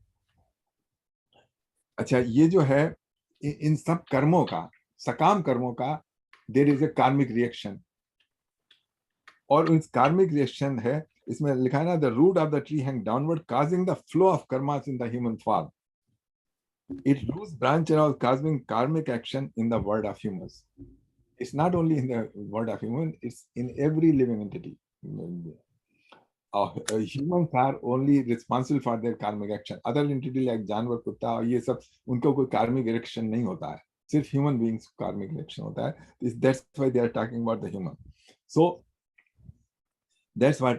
अच्छा, ये जो है इन सब कर्मों का, सकाम कर्मों का देयर इज ए कार्मिक रिएक्शन, और उस कार्मिक रिएक्शन है, इसमें लिखा है ना, the root of the tree hang downward causing the flow of karmas in the human form. It roots branch around causing karmic action in the world of humans. It's not only in the world of human, it's in every living entity. Humans are only responsible for their karmic action. Other entity like जानवर, कुत्ता, ये सब उनको कोई karmic reaction नहीं होता है, सिर्फ human beings को karmic reaction होता है. That's why they are talking about the human. So that's what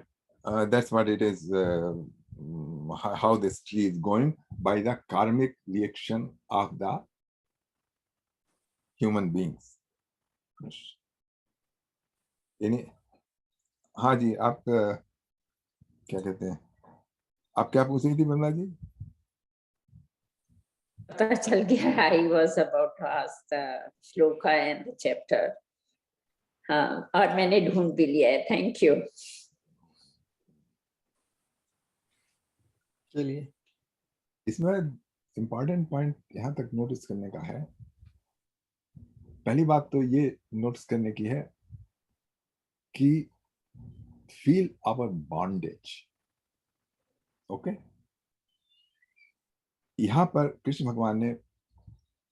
it is. How this tree is going by the karmic reaction of the human beings. हाँ जी, आप क्या कहते हैं, आप क्या पूछ रही थी बंदा जी? पता चल गया. I was about to ask the shloka and the chapter. हाँ, और मैंने ढूंढ भी लिया है. Thank you. चलिए, इसमें इम्पोर्टेंट पॉइंट यहाँ तक नोटिस करने का है. पहली बात तो ये नोटिस करने की है कि फील आवर बॉन्डेज. ओके, यहाँ पर कृष्ण भगवान ने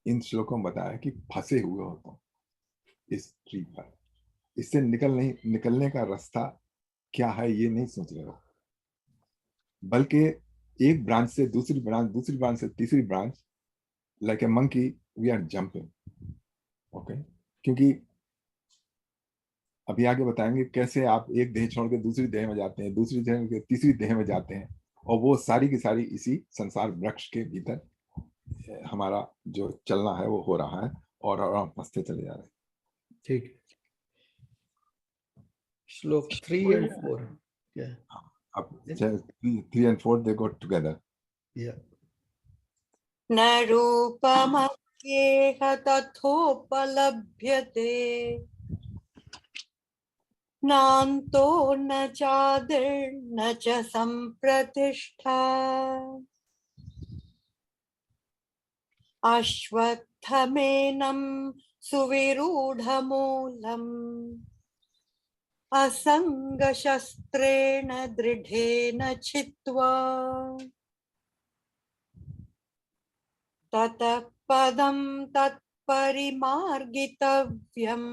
इन श्लोकों में बताया कि फंसे हुए हो तुम इस ट्री पर, इससे निकलने का रास्ता क्या है ये नहीं सोच रहे हो, बल्कि एक ब्रांच से दूसरी ब्रांच से तीसरी branch, like a monkey we are jumping. Okay, क्योंकि अभी आगे बताएंगे कैसे आप एक देह छोड़ के दूसरी देह में जाते हैं, दूसरी देह के तीसरी देह में जाते हैं, और वो सारी की सारी इसी संसार वृक्ष के भीतर हमारा जो चलना है वो हो रहा है, और हम फंसते चले जा रहे हैं. ठीक. श्लोक 3 and 4. Yeah. अब 3 and 4 they go together. Yeah. न रूपमस्येह तथोपलभ्यते नान्तो न चादिर्न च सम्प्रतिष्ठा अश्वत्थमेनं सुविरूढमूलम् असंगशस्त्रेण दृढेन छित्त्वा ततः पदं तत्परिमार्गितव्यम्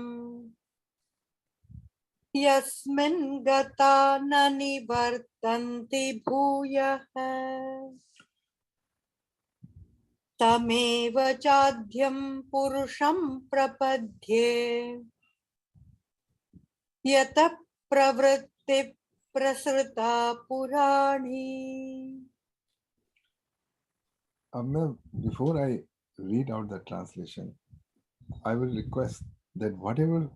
यस्मिन् गता न निवर्तन्ति भूयः तमेव चाद्यं पुरुषं प्रपद्ये यतः प्रवृत्ति प्रसृता पुराणी. Before I read out the translation, I will request that whatever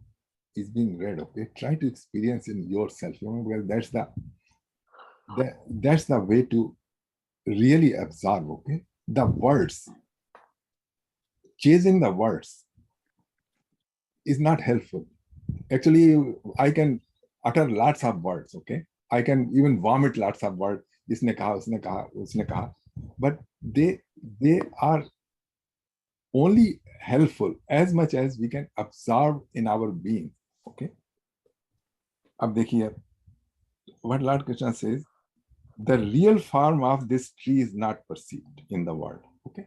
is being read, okay, try to experience in yourself, because that's the way to really absorb. Okay, the words, chasing the words is not helpful. Actually, I can utter lots of words. Okay, I can even vomit lots of words. इसने कहा, उसने कहा, उसने कहा. But they are only helpful as much as we can absorb in our being. Okay. अब देखिए, what Lord Krishna says, the real form of this tree is not perceived in the world. Okay.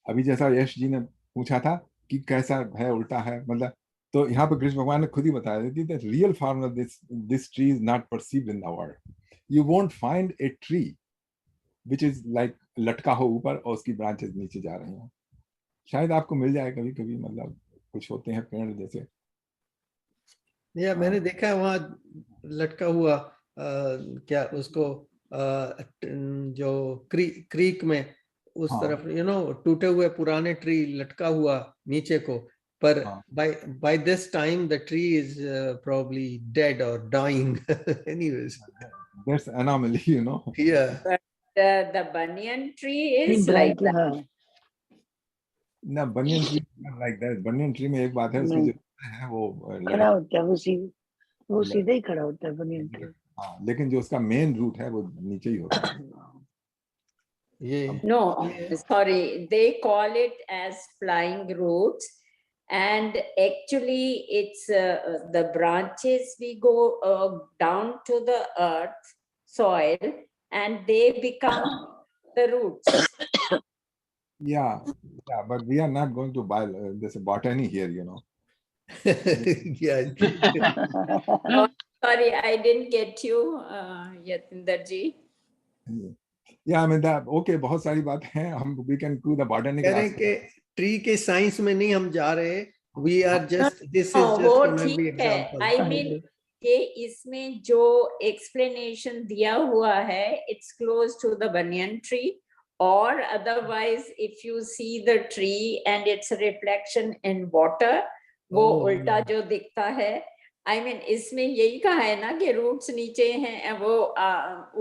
अभी जैसा यश जी ने पूछा था कि कैसा है, उल्टा है, मतलब, तो यहाँ पर कृष्ण भगवान ने खुद ही बताया कि the real form of this tree is not perceived in the world. You won't find a tree which is like लटका हो ऊपर और उसकी ब्रांचेस नीचे जा रही हैं. शायद आपको मिल जाए कभी कभी, मतलब कुछ होते हैं पेड़ जैसे. या मैंने देखा है वहाँ लटका हुआ क्या उसको जो क्रीक में उस तरफ टूटे हुए पुराने ट्री लटका हुआ नीचे को, पर by this time the tree is probably dead or dying. Anyways, that's anomaly, Yeah. But the banyan tree is like that. No, banyan tree is not like that. Banyan tree में एक बात है, उसकी जो है वो खड़ा होता है, वो सीधे ही खड़ा होता है banyan tree. हाँ, लेकिन जो उसका मेन रूट है वो नीचे ही होता है. ये No, sorry, they call it as flying roots. And actually, it's the branches we go down to the earth, soil, and they become the roots. Yeah, but we are not going to buy this botany here, you know. yeah. Sorry, I didn't get you, Yatinderji. Yeah, I mean that. Okay, बहुत सारी बातें हैं. हम we can do the botanical कह रहे हैं aspect. कि tree के साइंस में नहीं हम जा रहे. We are just, this is हाँ, just वो an ठीक ugly है. example. I mean कि इसमें जो explanation दिया हुआ है, it's close to the banyan tree. Or otherwise, if you see the tree and its reflection in water, वो उल्टा जो दिखता है. I mean, इसमें यही कहा है ना कि roots नीचे हैं, वो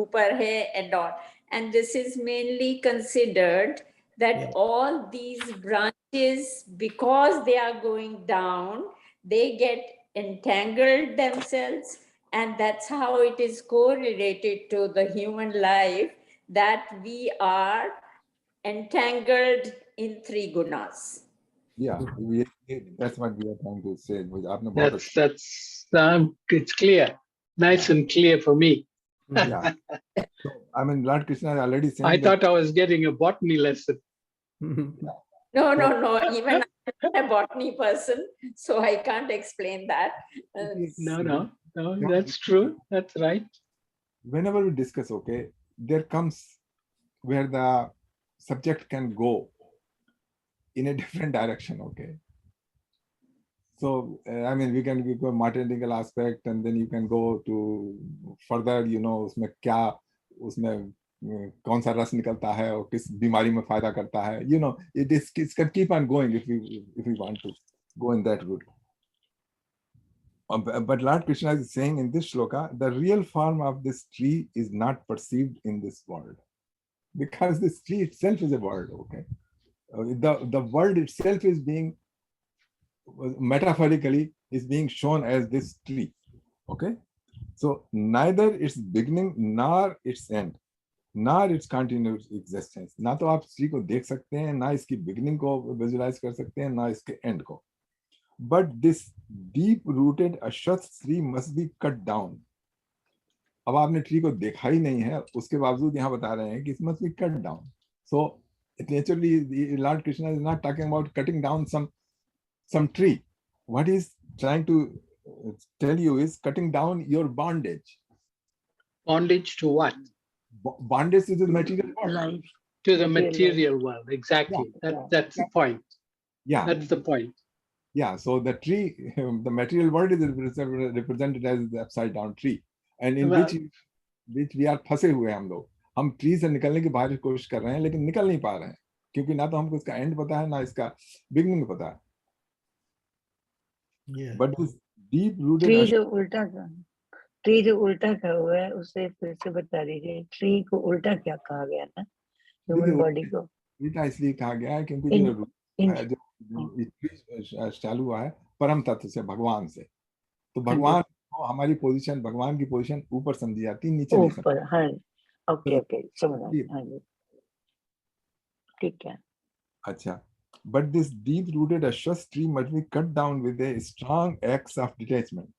ऊपर है and all. And this is mainly considered that all these branches, because they are going down, they get entangled themselves, and that's how it is correlated to the human life, that we are entangled in three gunas. Yeah, that's what we are trying to say. आपने बहुत That's it's clear, nice and clear for me. Yeah. So, I mean, Lord Krishna is already saying. I thought I was getting a botany lesson. No, even I'm not a botany person, so I can't explain that. No, that's true. That's right. Whenever we discuss, okay, there comes where the subject can go in a different direction, okay. So, I mean, we can go mathematical aspect, and then you can go to further, you know, उसमें क्या, उसमें कौन सा रस निकलता है और किस बीमारी में फायदा करता है, you know, it can keep on going if we want to go in that route. But Lord Krishna is saying in this shloka, the real form of this tree is not perceived in this world, because this tree itself is a world, okay. The world itself is being, metaphorically, is being shown as this tree, okay. So neither its beginning nor its end, nor its continuous existence. ना तो आप tree को देख सकते हैं, ना इसकी beginning को visualize कर सकते हैं, ना इसके end को. But this deep-rooted ashwath tree must be cut down. अब आपने tree को देखा ही नहीं है, उसके बावजूद यहाँ बता रहे हैं कि it must be cut down. So naturally, Lord Krishna is not talking about cutting down some tree. What he's trying to tell you is cutting down your bondage. Bondage to what? Bondage to the material world. Life. To the material world, exactly. That's the point. Yeah. That's the point. Yeah, so the tree, the material world is represented as the upside down tree, and in which we are फंसे हुए हैं हम लोग. हम tree से निकलने की बाहर कोशिश कर रहे हैं, लेकिन निकल नहीं पा रहे हैं, क्योंकि ना तो हमको इसका एंड पता है, ना इसका बिगिनिंग पता है. But this deep rooted tree जो उल्टा का हुआ है, उसे फिर से बता दीजिए. ट्री को उल्टा क्या कहा गया ना, ह्यूमन बॉडी को? उल्टा इसलिए कहा गया है क्योंकि जो चालू हुआ है परम तत्व से, भगवान से, तो भगवान को हमारी पोजीशन, भगवान की पोजीशन ऊपर समझी जाती, नीचे नहीं समझी. हाँ, ओके समझा. ठीक है. अच्छा. But this deep-rooted ashwath tree must be cut down with a strong axe of detachment.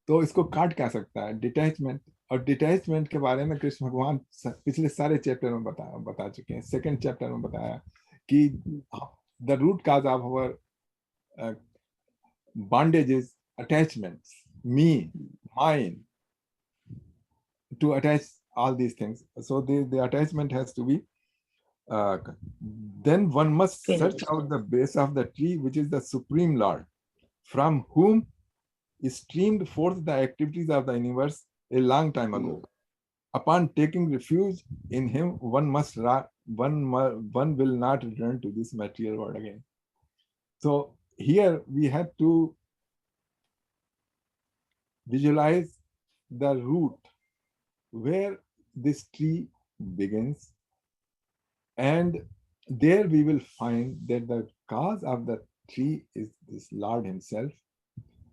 तो इसको काट क्या सकता है? डिटैचमेंट. और डिटैचमेंट के बारे में कृष्ण भगवान पिछले सारे चैप्टर में बता चुके हैं. सेकंड चैप्टर में बताया कि the root cause of our bondage is attachments, me, mine, to attach all these things. So the attachment has to be, then one must search out the base of the tree, which is the Supreme Lord, from whom streamed forth the activities of the universe a long time ago. Upon taking refuge in him, one will not return to this material world again. So here we have to visualize the root where this tree begins, and there we will find that the cause of the tree is this Lord himself.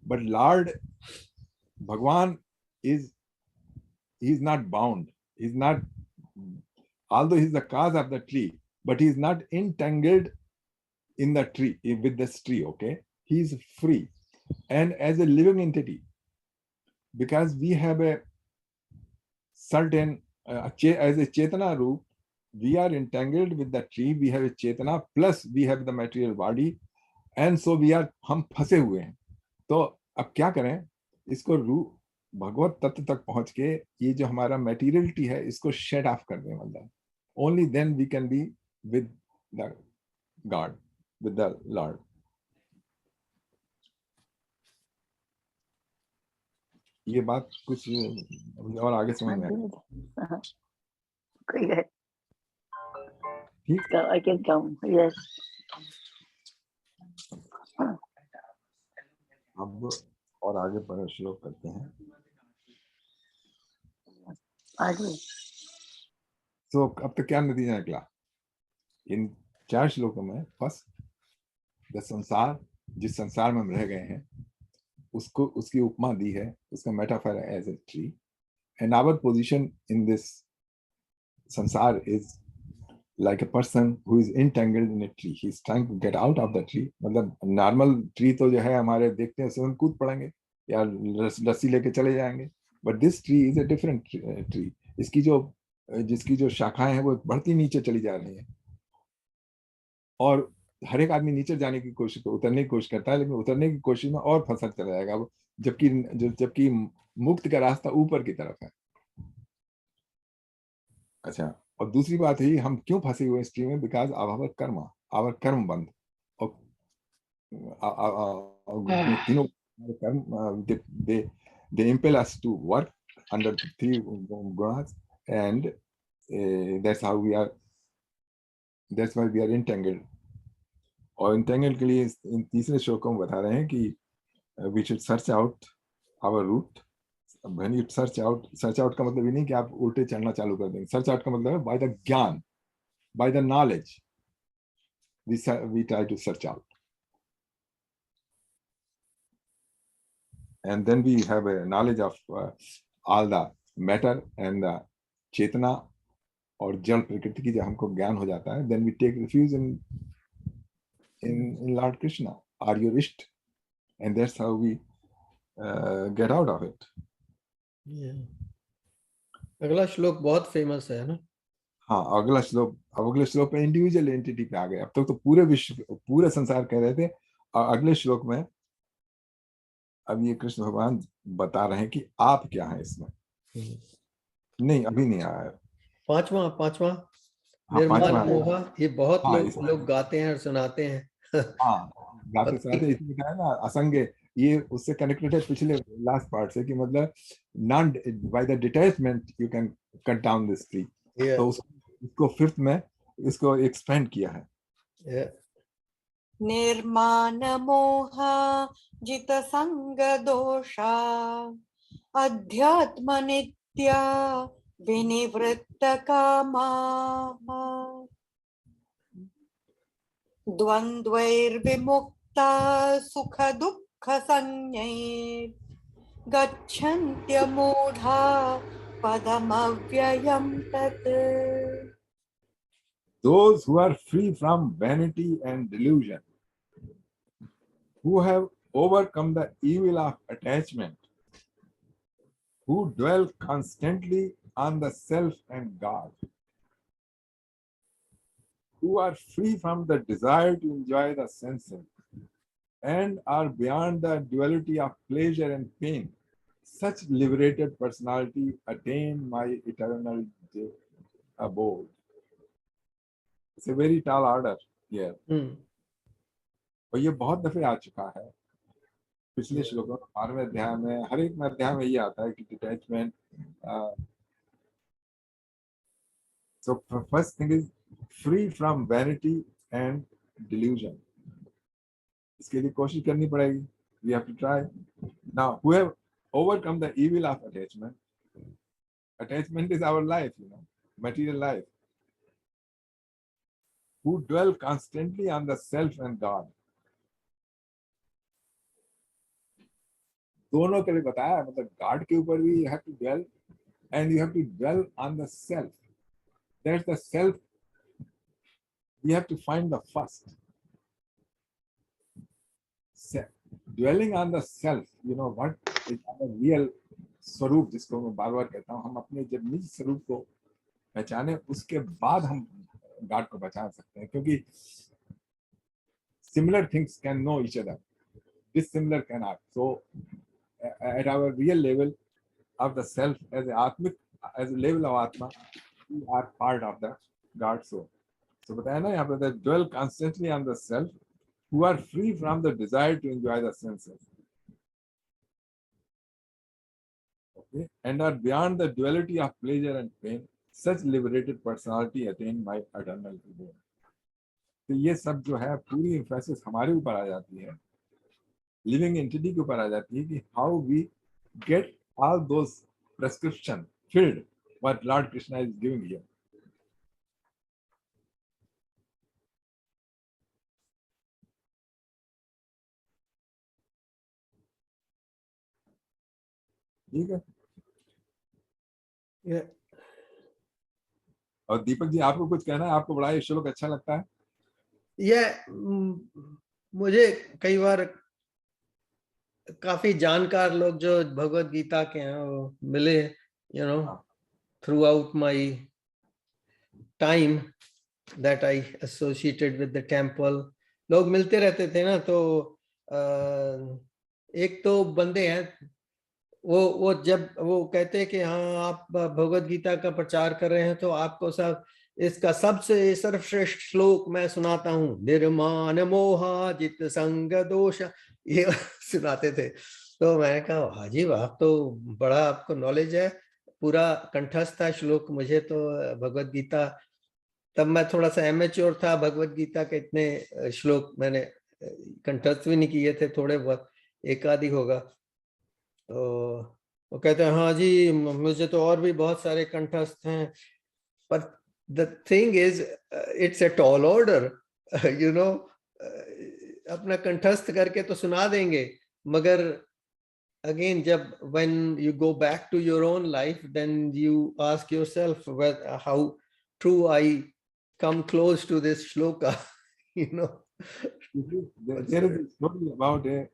But Lord Bhagwan he's not bound. He's not although he is the cause of the tree, but he is not entangled in the tree, with this tree, okay? He is free. And as a living entity, because we have a certain, as a Chetana root, we are entangled with the tree, we have a Chetana, plus we have the material body, and so we are, हम फंसे हुए हैं. तो अब क्या करें, इसको रूप भगवत तत्व तक पहुंच के ये जो हमारा मेटीरियलिटी है इसको शेड ऑफ कर दें. मतलब only then we can be with the God, with the Lord. ये बात कुछ और आगे समझ में आएगी. ठीक, I can come. Yes. अब और आगे पर श्लोक करते हैं. आगे. तो अब तक क्या नतीजा निकला इन 4 श्लोकों में? फर्स्ट, द संसार, जिस संसार में हम रह गए हैं उसको, उसकी उपमा दी है, उसका metaphor as a tree, and our position in this संसार is like a person who is entangled in a tree. He is trying to get out of the tree. मतलब नॉर्मल ट्री तो जो है हमारे देखते हैं उसमें कूद पड़ेंगे या रस्सी लेके चले जाएंगे, but this tree is a different tree. जिसकी जो शाखाएं हैं वो बढ़ती नीचे चली जा रही हैं, और हर एक आदमी नीचे जाने की कोशिश, उतरने की कोशिश करता है, लेकिन उतरने की कोशिश में और फंसा चला जाएगा वो, जबकि मुक्त का रास्ता ऊपर की तरफ है. अच्छा, और दूसरी बात है हम क्यों फंसे हुए इस ट्री में? बिकॉज आवर कर्म बंद, और तीनों कर्म दे impel us to work under the 3 gunas, and that's why we are entangled. और entangled के लिए इन तीसरे श्लोकों में बता रहे हैं कि we should search out our root. When you search out का मतलब ये नहीं कि आप उल्टे चढ़ना चालू कर देंगे. सर्च आउट का मतलब है by the ज्ञान, by the knowledge we try to search out, and then we have a knowledge of all the matter and the chetana, और जड़ प्रकृति की जब हमको ज्ञान हो जाता है, then we take refuge in Lord Krishna, are your Ishta, and that's how we get out of it. अगला श्लोक बहुत फेमस है ना. हाँ, अगले श्लोक पे इंडिविजुअल एंटिटी पे आ गए. अब तक तो पूरे विश्व, पूरे संसार कह रहे थे, और अगले श्लोक में अब ये कृष्ण भगवान बता रहे हैं कि आप क्या हैं इसमें. नहीं, अभी नहीं आया है. पांचवा हाँ, निर्माण 5वां मोहा, ये बहुत हाँ, लोग गाते हैं और सुनाते हैं. हाँ, गाते सुनाते इसमें क्या है ना, असंग, ये उससे कनेक्टेड है पिछले लास्ट पार्ट से, कि मतलब known by the detachment you can cut down this tree. तो उसको 5th में इसको एक्सपेंड किया है. निर्माण मोहा जित संग दोषा अध्यात्म नित्या विनिवृत्त कामा द्वंद्वैर्विमुक्ता सुख दुःख संज्ञैः गच्छन्त्यमूढा पदमव्ययं तत्. Those who are free from vanity and delusion, who have overcome the evil of attachment, who dwell constantly on the self and God, who are free from the desire to enjoy the senses, and are beyond the duality of pleasure and pain, such liberated personality attain my eternal abode. It's a very tall order here. और ये बहुत दफे आ चुका है पिछले श्लोकों में. 12वें अध्याय में, हर एक अध्याय में ये आता है कि detachment. So first thing is free from vanity and delusion. इसके लिए कोशिश करनी पड़ेगी. We have to try. Now, who have overcome the evil of attachment. Attachment is our life, material life. Who dwell constantly on the self and God. दोनों के लिए बताया, मतलब God के ऊपर भी you have to dwell, and you have to dwell on the self. That's the self. We have to find the first. Dwelling on the self, you know what is our real स्वरूप, जिसको मैं बार बार कहता हूँ, हम अपने जब निज स्वरूप को पहचाने उसके बाद हम गॉड को पहचान सकते हैं, क्योंकि similar things can know each other, dissimilar cannot. So at our real level of the self, as atmic, as a level of atma, we are part of the God soul. So बताया ना यहाँ पे, that dwell constantly on the self, who are free from the desire to enjoy the senses, okay, and are beyond the duality of pleasure and pain. Such liberated personality attain my eternal reward. तो ये सब जो है पूरी emphasis हमारे ऊपर आ जाती है, लिविंग एंटिटी के ऊपर आ जाती है, कि how we get all those prescription filled what Lord Krishna is giving here. ठीक है. और दीपक जी, आपको कुछ कहना है? आपको बड़ा ये श्लोक अच्छा लगता है? मुझे कई बार काफी जानकार लोग जो भगवत गीता के हैं वो मिले, you know, through out my time that I associated with the temple. लोग मिलते रहते थे ना, तो एक तो बंदे हैं वो जब वो कहते हैं कि हाँ आप भगवत गीता का प्रचार कर रहे हैं तो आपको सब इसका सबसे सर्वश्रेष्ठ श्लोक मैं सुनाता हूँ, निर्माण मोहा जित संग दोष, ये सुनाते थे. तो मैंने कहा हाजी आप तो बड़ा, आपको नॉलेज है, पूरा कंठस्थ था श्लोक. मुझे तो भगवत गीता, तब मैं थोड़ा सा एमेच्योर था, भगवत गीता के इतने श्लोक मैंने कंठस्थ भी नहीं किए थे, थोड़े बहुत, एक आदि होगा. तो वो कहते हैं हाँ जी मुझे तो और भी बहुत सारे कंठस्थ हैं, पर the thing is it's a tall order, you know, अपना कंठस्थ करके तो सुना देंगे, मगर again जब when you go back to your own life, then you ask yourself how true I come close to this shloka, you know. There is a story about a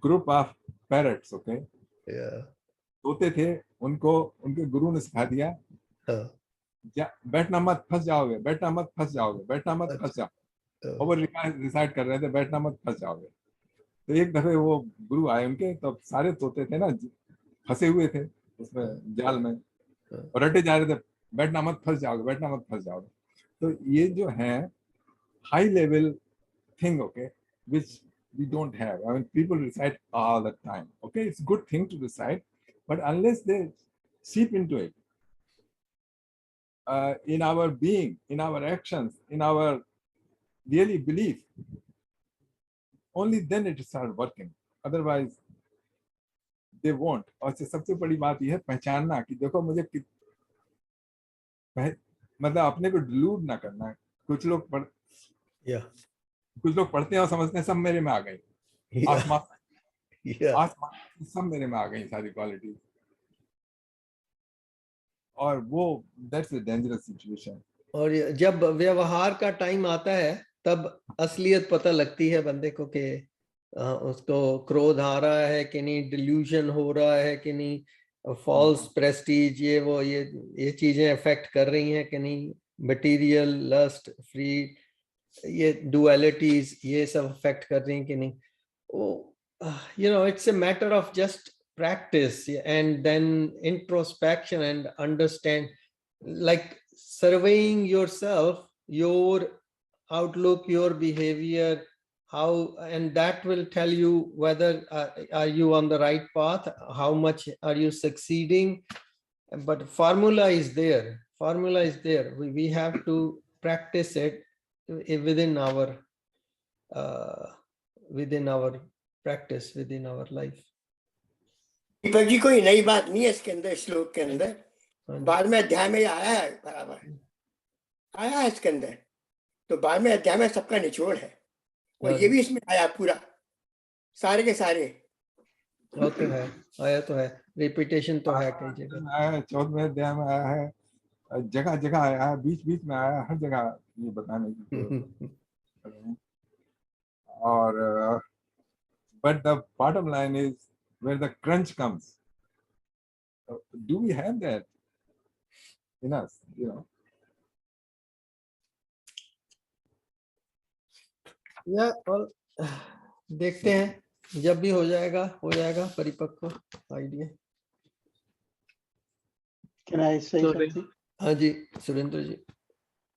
group of parrots, okay? Yeah. तोते थे, उनको उनके गुरु ने सिखा दिया, बैठना मत फंस जाओगे, बैठना मत फंस जाओगे, बैठना मत फंस जाओ. और वो रिसाइट कर रहे थे, बैठना मत फंस जाओगे. तो एक दफे वो गुरु आए उनके, तो सारे तोते थे ना फंसे हुए थे उसमें जाल में, और रटे जा रहे थे, बैठना मत फंस जाओगे, बैठना मत फंस जाओगे. तो ये जो है high level thing, okay, which we don't have. I mean, people recite all the time. Okay, it's a good thing to recite, but unless they seep into it, in our being, in our actions, in our daily belief, only then it starts working. Otherwise, they won't. और सबसे बड़ी बात यह है पहचानना कि देखो मुझे मतलब अपने को डिलूड ना करना है. कुछ लोग कुछ लोग पढ़ते हैं और समझते हैं सब मेरे में आ गई, आसमान सब मेरे में आ गई सारी क्वालिटी, और वो दैट्स अ डेंजरस सिचुएशन. और जब व्यवहार का टाइम आता है तब असलियत पता लगती है बंदे को कि उसको क्रोध आ रहा है कि नहीं, डिल्यूजन हो रहा है कि नहीं, फॉल्स प्रेस्टीज, ये वो ये चीजें अफेक्ट कर रही हैं कि नहीं, मटेरियल लस्ट फ्री, ये डुअलिटीज ये सब अफेक्ट कर रही हैं कि नहीं. you know, it's a matter of just practice and then introspection and understand, like surveying yourself, your outlook, your behavior, how, and that will tell you whether are you on the right path, how much are you succeeding. But formula is there, we have to practice it within our practice, within our life. Deepak ji कोई नई बात नहीं है इसके अंदर, श्लोक के अंदर, बाद में अध्याय में आया है, बराबर आया है इसके अंदर. तो बाद में अध्याय में सबका निचोड़ है, और ये भी इसमें आया पूरा, सारे के सारे. तो है, आया तो है, रिपीटेशन तो है कई जगह. आया है 14वें अध्याय में आया है, जगह जगह आया, बीच बीच में आया, हर जगह ये बताने की जरूरत है। और but the bottom line is where the crunch comes. Do we have that in us? You know. या और देखते हैं, जब भी हो जाएगा परिपक्व idea. Can I say Sorry. something? हाँ जी सुरेंद्र जी।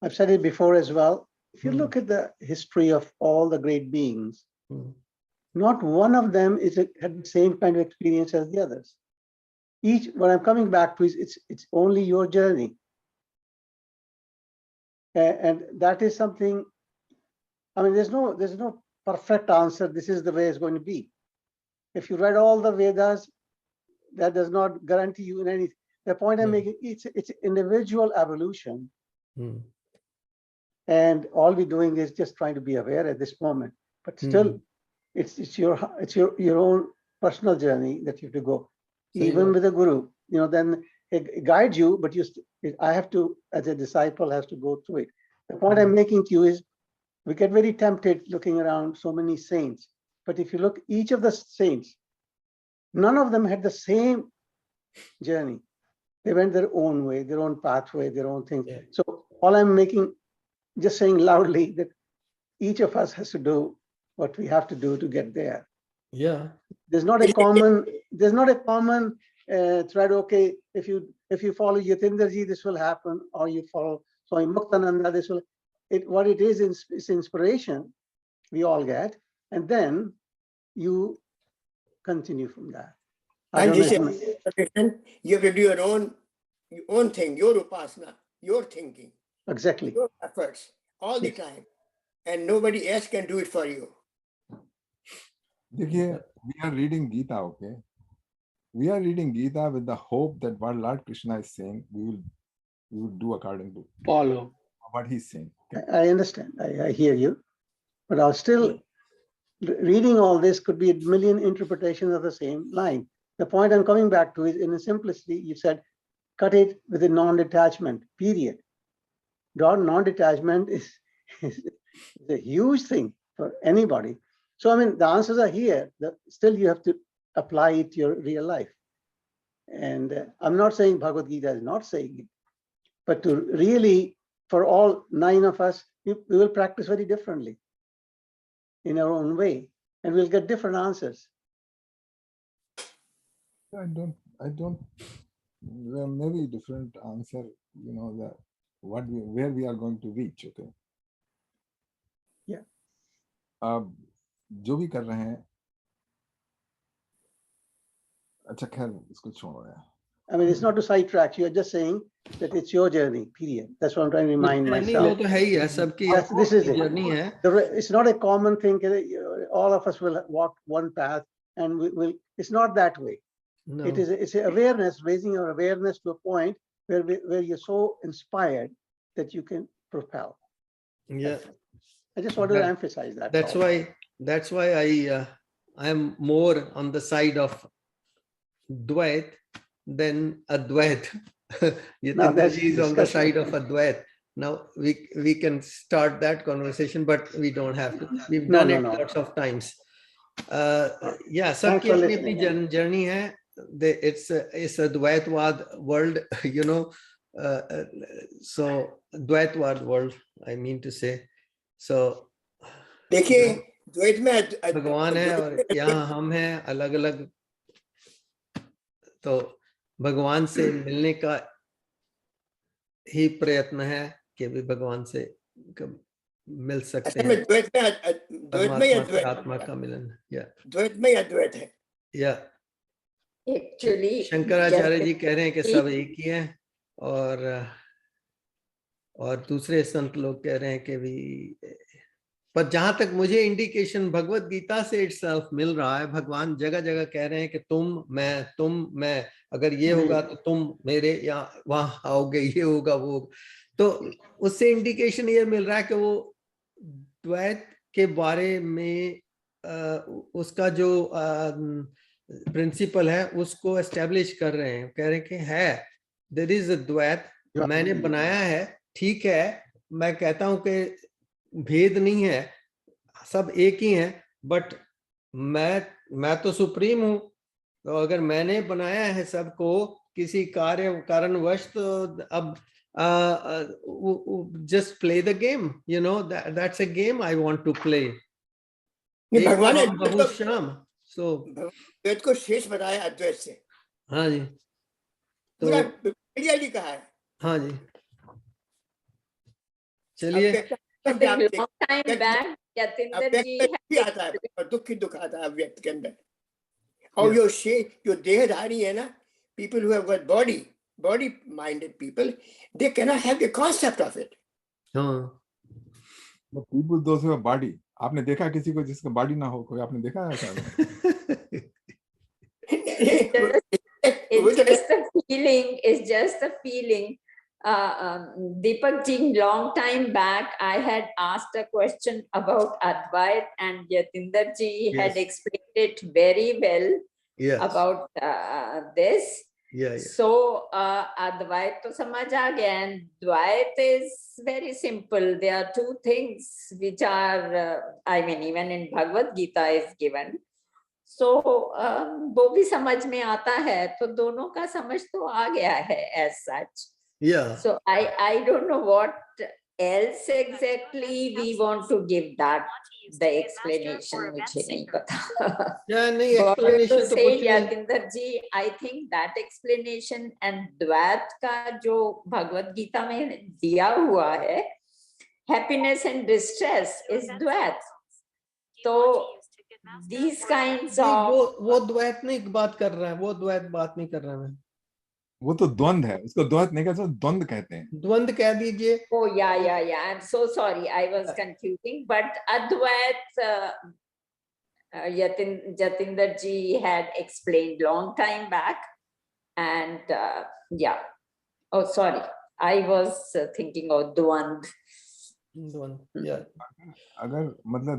I've said it before as well. If you Hmm. look at the history of all the great beings, Hmm. not one of them had the same kind of experience as the others. What I'm coming back to is it's only your journey. And that is something, I mean, there's no perfect answer. This is the way it's going to be. If you read all the Vedas, that does not guarantee you in anything. The point I'm Hmm. making, it's individual evolution. Hmm. And all we're doing is just trying to be aware at this moment. But still, it's your own personal journey that you have to go. Sahi Even baat. with a guru, then it guides you, but I have to, as a disciple, has to go through it. The point I'm making to you is, we get very tempted looking around so many saints. But if you look, each of the saints, none of them had the same journey. They went their own way, their own pathway, their own thing. Yeah. So all I'm making, just saying loudly that each of us has to do what we have to do to get there. Yeah. There's not a common thread. Okay, if you follow Yatindraji, this will happen, or you follow Swami Muktananda, this will. What it is inspiration we all get, and then you continue from that. I And don't this know is you have to do your own thing, your upasana, your thinking, exactly. your efforts all the time, and nobody else can do it for you. देखिए, we are reading Gita, okay? We are reading Gita with the hope that what Lord Krishna is saying, we will do according to Follow what he's saying. Okay? I understand. I hear you, but I'll still reading all this could be a million interpretations of the same line. The point I'm coming back to is, in a simplicity, you said, cut it with a non-detachment, period. Non-detachment is a huge thing for anybody. So, I mean, the answers are here. Still, you have to apply it to your real life. And I'm not saying Bhagavad Gita is not saying it, but to really, for all 9 of us, we will practice very differently in our own way, and we'll get different answers. I don't, there may be different answer, that where we are going to reach, okay? Yeah. जो भी कर रहे हैं, अच्छा खैर इसको छोड़ो यार. I mean, it's not to sidetrack you. You're just saying that it's your journey, period. That's what I'm trying to remind नहीं, myself. वो तो है ही है, सबकी This is it. जर्नी है. It's not a common thing. All of us will walk one path, and it's not that way. No. It's an awareness, raising your awareness to a point where you're so inspired that you can propel. Yeah. I just wanted to emphasize that. That's why I am more on the side of Dvait than Advait. Yatindraji is on the side of Advait. Now we can start that conversation, but we don't have to. We've done it lots of times. Yeah, सबकी अपनी journey है. It's a Dvaitwad world, so Dvaitwad world, I mean to say. So देखिए, द्वैत में भगवान है और यहाँ हम हैं अलग अलग, तो भगवान से मिलने का ही प्रयत्न है कि भी भगवान से मिल सकते हैं. द्वैत में आत्मा का मिलन. द्वैत में अद्वैत है. Actually, शंकराचार्य जी कह रहे हैं कि सब एक ही हैं, और दूसरे संत लोग कह रहे हैं कि भी, पर जहां तक मुझे इंडिकेशन भगवत गीता से इटसेल्फ मिल रहा है, भगवान जगह जगह कह रहे हैं कि तुम मैं, अगर ये होगा तो तुम मेरे यहाँ वहां आओगे, ये होगा वो. तो उससे इंडिकेशन ये मिल रहा है कि वो द्वैत के बारे में उसका जो प्रिंसिपल है उसको एस्टेब्लिश कर रहे हैं. कह रहे हैं कि है, देयर इज अ द्वैत, मैंने बनाया है, ठीक है, मैं कहता हूं कि भेद नहीं है, सब एक ही है, बट मैं तो सुप्रीम हूं, तो अगर मैंने बनाया है सबको किसी कारणवश, तो अब just play the game, you know, that's a game I want to play. ये भगवान ने बाबू श्याम, so अद्वैत को शेष बताया अद्वैत से, हाँ जी, पूरा तो क्लियरली कहा है। हाँ जी, चलिए। Long time back, Yatinder ji भी आता है और दुख ही दुख आता है अव्यक्त के अंदर। और जो देहधारी है ना, people who have got body minded people, they cannot have the concept of it. हाँ, But people those who have body, आपने देखा किसी को जिसका बॉडी ना हो? कोई आपने देखा है ऐसा? It's just a feeling. Deepak ji, long time back, I had asked a question about Advait, and Yatinder ji had Yes. explained it very well yes, about this. yeah, So Advait to samajh aa gaya, and Dvait is very simple. There are two things which are, I mean, even in Bhagavad Gita is given. So वो भी समझ में आता है, तो दोनों का समझ तो आ गया है as such. yeah. So I don't know what else exactly we want to give that the explanation, मुझे नहीं पता. Yeah, नहीं, But explanation to तो say, कुछ नहीं। Yatinder ji, I think that explanation and Dvait का जो भगवद गीता में दिया हुआ है, happiness and distress is Dvait. तो these kinds नहीं, of वो द्वैत नहीं बात कर रहा है, वो द्वैत बात नहीं कर रहा है। वो तो द्वंद है, उसको द्वैत नहीं कहते, द्वंद कहते हैं। द्वंद कह दीजिए। Oh, yeah. I'm so sorry. I was confusing. But Advait, Jatinder ji had explained long time back. And yeah. Oh, sorry. I was thinking of Dwand. द्वंद, yeah. अगर मतलब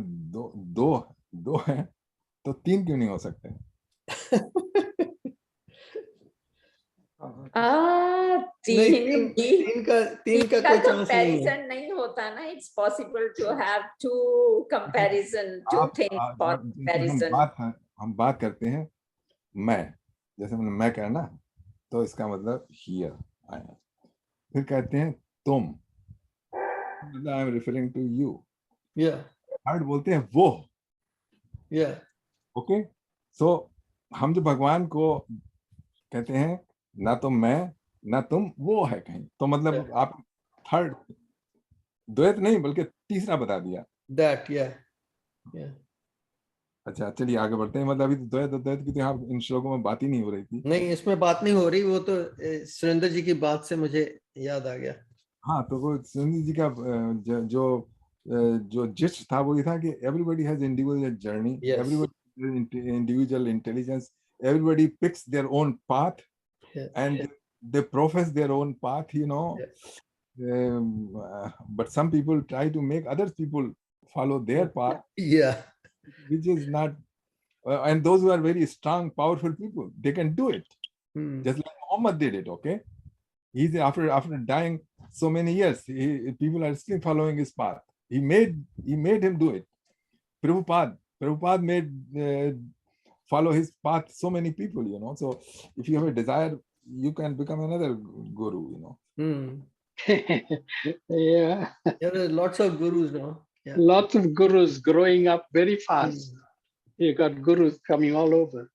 दो है तो तीन क्यों नहीं हो सकते? तीन का कोई चांस नहीं है। comparison नहीं होता ना. It's possible to have two comparison, two things for comparison. हम बात करते हैं मैं, जैसे मैं कहना, तो इसका मतलब हियर आया। फिर कहते हैं तुम, मतलब I am referring to you. Third बोलते हैं वो। ओके, सो हम जो भगवान को कहते हैं, ना तो मैं ना तुम, वो है कहीं, तो मतलब आप थर्ड द्वैत नहीं बल्कि तीसरा बता दिया। That, अच्छा, चलिए आगे बढ़ते हैं। मतलब अभी तो द्वैत की तो यहाँ इन श्लोकों में बात ही नहीं हो रही थी। नहीं, इसमें बात नहीं हो रही, वो तो सुरेंद्र जी की बात से मुझे याद आ गया। हाँ, तो वो सुरेंद्र जी का जो जिस्ट था वो ये था कि everybody has individual journey, everybody individual intelligence, everybody picks their own path, and they profess their own path, you know. But some people try to make other people follow their path, which is not, and those who are very strong, powerful people, they can do it. Just like Muhammad did it. Okay, he's after dying so many years, people are still following his path. He made him do it. Prabhupada made follow his path so many people, you know. So if you have a desire, you can become another guru, you know. Yeah, there are lots of gurus now. Lots of gurus growing up very fast. You got gurus coming all over.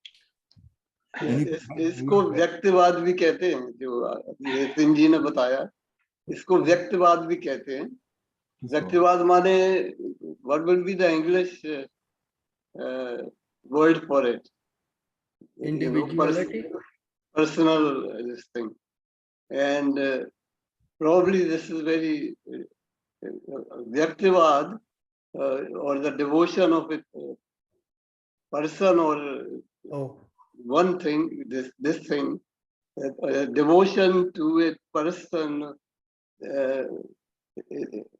इसको व्यक्तिवाद भी कहते हैं, जो सिंह जी ने बताया, इसको व्यक्तिवाद भी कहते हैं। व्यक्तिवाद माने, what will be the English word for it? Individuality, personal this thing, and probably this is very Vyaktivad, or the devotion of a person or one thing. This thing, devotion to a person,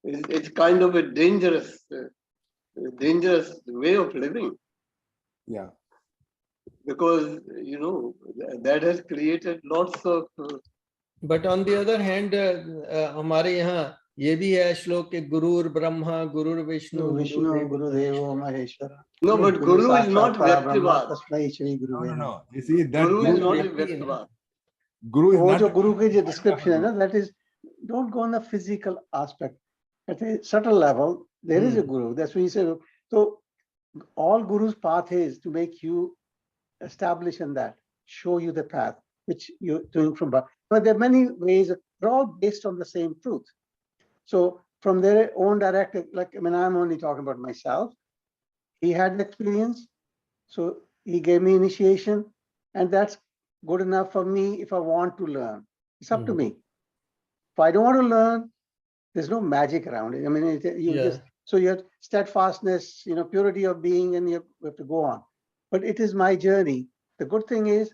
it's kind of a dangerous way of living. Yeah. Because, you know, that has created lots of But on the other hand, हमारे यहाँ ये भी है श्लोक के गुरुर ब्रह्मा गुरुर विष्णु विष्णु गुरुदेव गुरुदेवो Maheshwara No, but Guru is not Brahma Vyaktivad. तस्मै Shri No, गुरुवे no, नमः। no. You see that Guru is Guru, not व्यक्ति है ना। Vyaktivad. Guru is वो not जो गुरु की जो description है ना, that is, don't go on the physical aspect. At a subtle level, there is a guru. That's what you say. So all guru's path is to make you establish in that, show you the path which you're doing from birth. But there are many ways. They're all based on the same truth. So from their own directive, like, I mean, I'm only talking about myself. He had the experience, so he gave me initiation, and that's good enough for me if I want to learn. It's up to me. If I don't want to learn, there's no magic around it. I mean, you Yeah. just, so you have steadfastness, purity of being, and you have to go on. But it is my journey. The good thing is,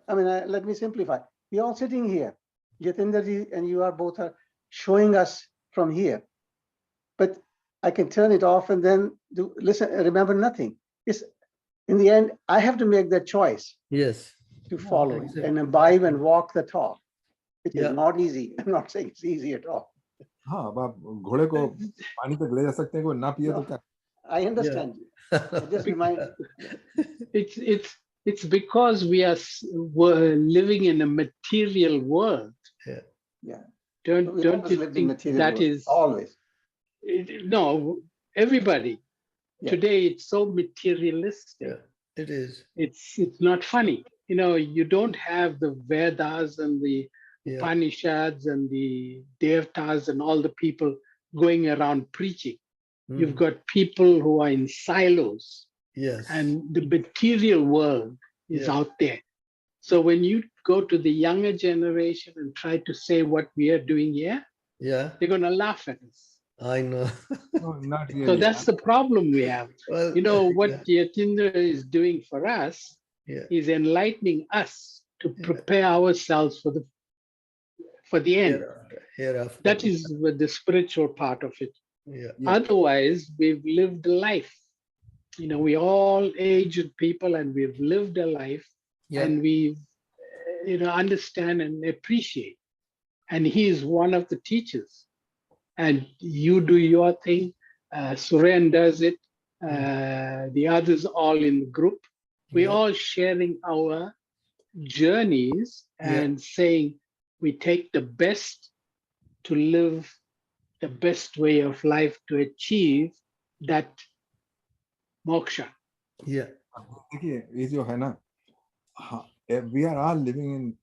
I mean, let me simplify. We're all sitting here. Yatinderji and you are both are showing us from here. But I can turn it off and then listen, remember nothing. It's, in the end, I have to make that choice Yes. to follow it exactly. and imbibe and walk the talk. It Yeah. is not easy. I'm not saying it's easy at all. हाँ, अब आप घोड़े को पानी तक ले जा सकते हैं, कोई ना पिए तो No. क्या? I understand you. I just remind It's because we're living in a material world. Yeah. Don't We you always lived in think material that world. is Always. no, everybody. Yeah. Today it's so materialistic. Yeah, it is. It's not funny. You don't have the Vedas and the Yeah. Upanishads and the Devtas and all the people going around preaching. You've got people who are in silos, Yes. and the material world is Yeah. out there. So when you go to the younger generation and try to say what we are doing here, Yeah, they're going to laugh at us. I know. No, not really. So that's the problem we have. Well, What Yatindra is doing for us Yeah. is enlightening us to prepare ourselves for the end. Hereafter. That is the spiritual part of it. Yeah. Otherwise, we've lived a life. We all aged people, and we've lived a life, Yeah. and we, understand and appreciate. And he is one of the teachers. And you do your thing. Suren does it. The others all in the group. We're Yeah. all sharing our journeys and saying we take the best to live the best way of life to achieve that moksha. Yeah. देखिए ये जो है ना, we are all living in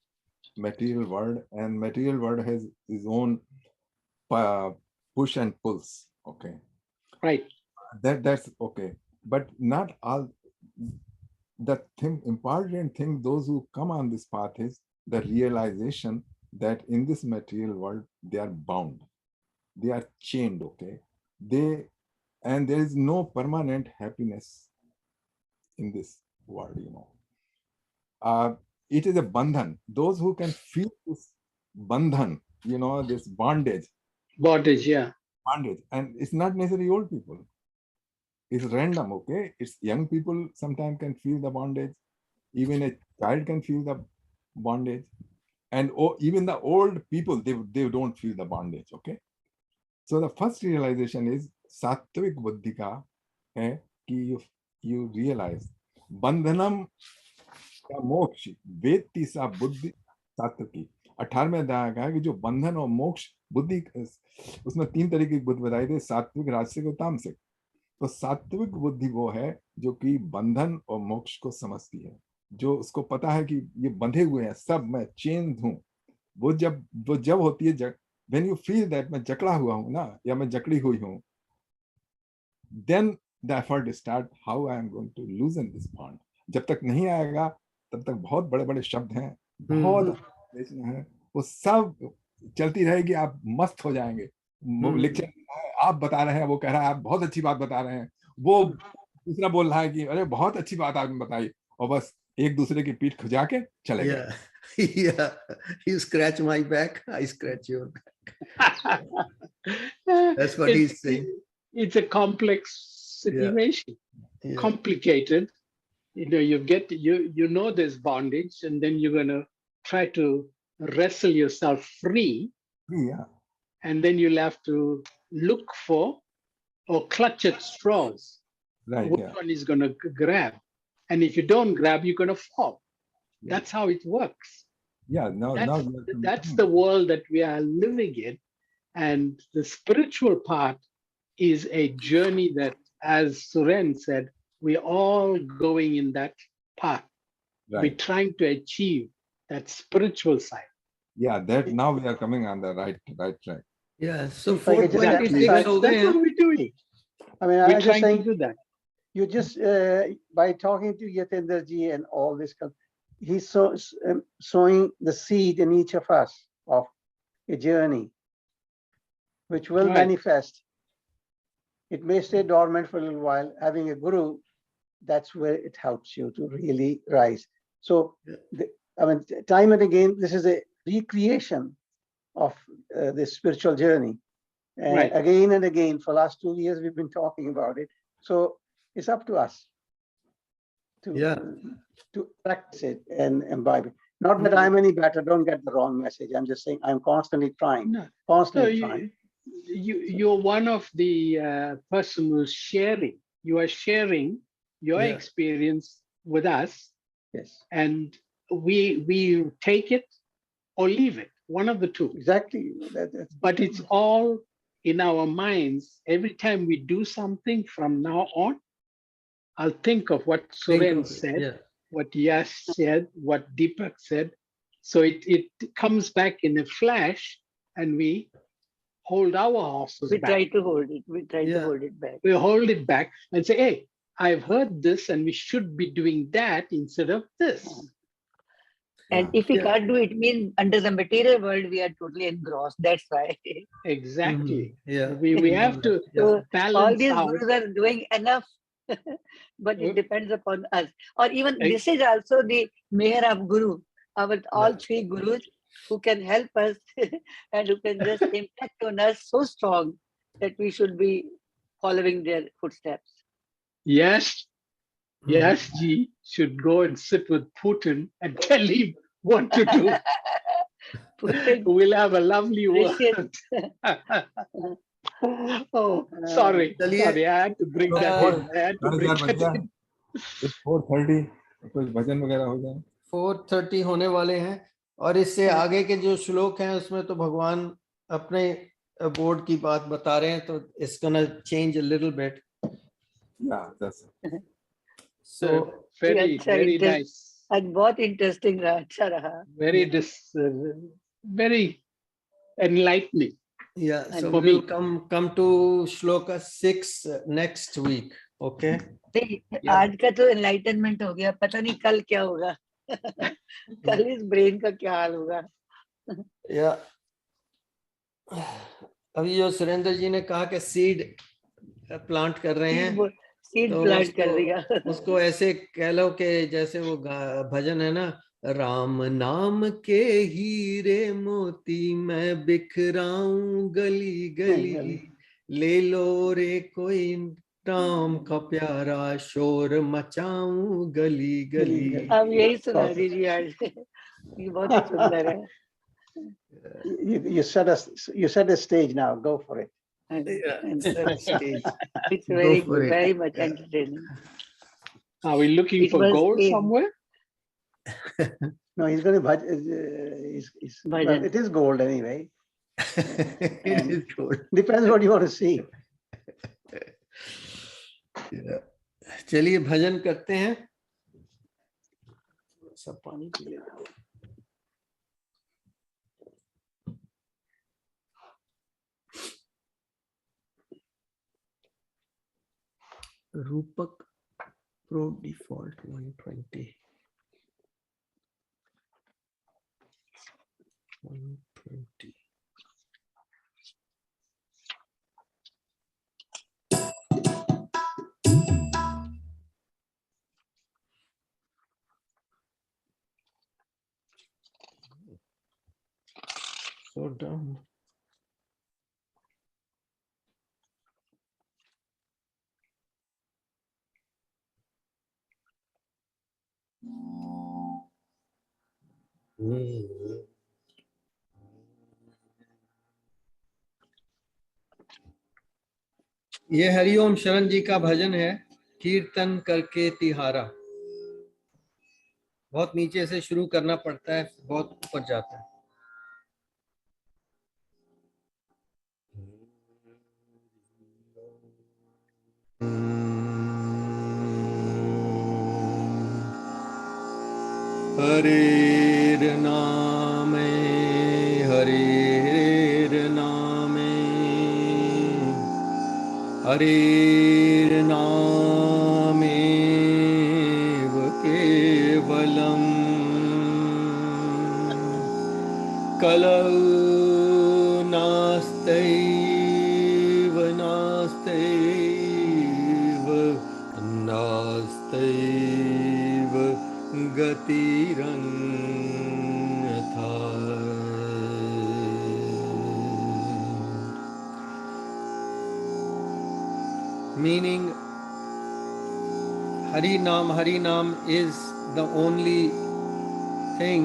material world, and material world has its own push and pulls. Okay, Right. that's okay, but not all. The important thing, those who come on this path is the realization that in this material world they are bound, they are chained. Okay, and there is no permanent happiness in this world. It is a bandhan. Those who can feel this bandhan, this bondage, Yeah. bondage, and it's not necessarily old people. It's random. Okay, it's young people sometimes can feel the bondage. Even a child can feel the bondage, and even the old people, they don't feel the bondage. Okay, so the first realization is sattvic buddhi ka hai ki you realize bandhanam का मोक्ष वेत्ति सा बुद्धि सात्विकी। 18वें अध्याय का है कि जो बंधन और मोक्ष बुद्धि, उसमें 3 तरीके की बुद्धि बताई थी, सात्विक, राजसिक और तामसिक। तो सात्विक बुद्धि वो है जो कि बंधन और मोक्ष को समझती है, जो उसको पता है कि ये बंधे हुए हैं सब, मैं चेन हूं। वो जब होती है, when you feel that मैं जकड़ा हुआ हूं ना, या मैं जकड़ी हुई हूं, then the effort start how I am going to loosen this bond. जब तक नहीं आएगा तब तक बहुत बड़े बड़े शब्द हैं, बहुत है, वो सब चलती रहेगी, आप मस्त हो जाएंगे। लेक्चर आप बता रहे हैं, वो कह रहा है आप बहुत अच्छी बात बता रहे हैं, वो दूसरा बोल रहा है कि अरे बहुत अच्छी बात आपने बताई, और बस एक दूसरे की पीठ खुजा के चले गए। Yeah, you scratch my back, I scratch your back. That's what he's saying. It's a complex situation, complicated. You there's bondage, and then you're going to try to wrestle yourself free, Yeah. and then you'll have to look for or clutch at straws. Right. Which Yeah. one is going to grab? And if you don't grab, you're going to fall. Yeah. That's how it works. Yeah. Now we have to That's become- the world that we are living in. And the spiritual part is a journey that, as Suren said, we're all going in that path. We're right. trying to achieve that spiritual side. Yeah. That now we are coming on the right track. Yeah, so If I could just 426 emphasize- हो गए That's what हैं. we're doing. I mean, We're I'm just trying to saying, do that. you just, by talking to Yatendra ji and all this, he's sowing the seed in each of us of a journey, which will Right. manifest. It may stay dormant for a little while. Having a guru, that's where it helps you to really rise. So, I mean, time and again, this is a recreation of this spiritual journey. And Right. again and again, for last 2 years, we've been talking about it. So it's up to us to, Yeah. to practice it and imbibe it. Not that I'm any better, don't get the wrong message. I'm just saying I'm constantly trying, No. So constantly trying. you're one of the person who's sharing. You are sharing your Yeah. experience with us, Yes, and we take it or leave it, one of the two. exactly. But it's all in our minds. Every time we do something from now on, I'll think of what Think Suren of it, said, yeah. what Yash said, what Deepak said. So it comes back in a flash, and we hold our horses We back. try to hold it. We try to Yeah. hold it back. We hold it back and say, hey, I've heard this and we should be doing that instead of this. And Yeah. if we Yeah. can't do it, means under the material world, we are totally engrossed. That's why. Exactly. Yeah. We have to Yeah. So all balance these out. gurus are doing enough, but Uh, it depends upon us. Or even ex- this is also the meher of guru. Our all Yeah. three gurus who can help us and who can just impact on us so strong that we should be following their footsteps. Yes, Yash ji should go and sit with Putin and tell him what to do. Putin, We'll have a lovely Precious. word. Oh, sorry. चलिए, Sorry, I had to bring that in. I had to साढ़े bring चार बज that गया in. It's 4:30 कुछ भजन वगैरह हो जाए 4:30 होने वाले हैं और इससे आगे के जो श्लोक हैं उसमें तो भगवान अपने बोर्ड की बात बता रहे हैं, तो it's gonna change a little bit. Yeah, that's So Very, अच्छा, very interest- nice. आज बहुत इंटरेस्टिंग रहा, अच्छा रहा. Very enlightening. yeah, so For we'll me. come to shloka 6 next week. Okay. नहीं, Yeah. आज का तो एनलाइटनमेंट हो गया, पता नहीं कल क्या होगा. कल इस ब्रेन का क्या हाल होगा. या अभी जो सुरेंद्र जी ने कहा कि सीड प्लांट कर रहे हैं, सीड तो प्लांट कर दिया. उसको ऐसे कह लो कि जैसे वो भजन है ना, राम नाम के हीरे मोती मैं बिखराऊं गली गली, ले लो रे कोई राम का प्यारा शोर मचाऊं गली गली. अब यही सुना दीजिए आज. ये बहुत ही सुंदर है. You set a stage now. Go for it. It's very for good, it. very much Yeah. entertaining. Are we looking It for was gold in- somewhere? No, he's going to well, Bhajan. it is gold anyway. It is good. Depends what you want to see. Yeah. चलिए भजन करते हैं. सब पानी P लेते हैं. रूपक pro default 120 120. So down. ये हरिओम शरण जी का भजन है, कीर्तन करके तिहारा। बहुत नीचे से शुरू करना पड़ता है, बहुत ऊपर जाता है। हरेर नामे हरेर नामे हरेर नामेव केवलम् कलौ नास्त्यैव नास्त्यैव नास्त्यैव गतिरन्यथा। Meaning, Hari Nam is the only thing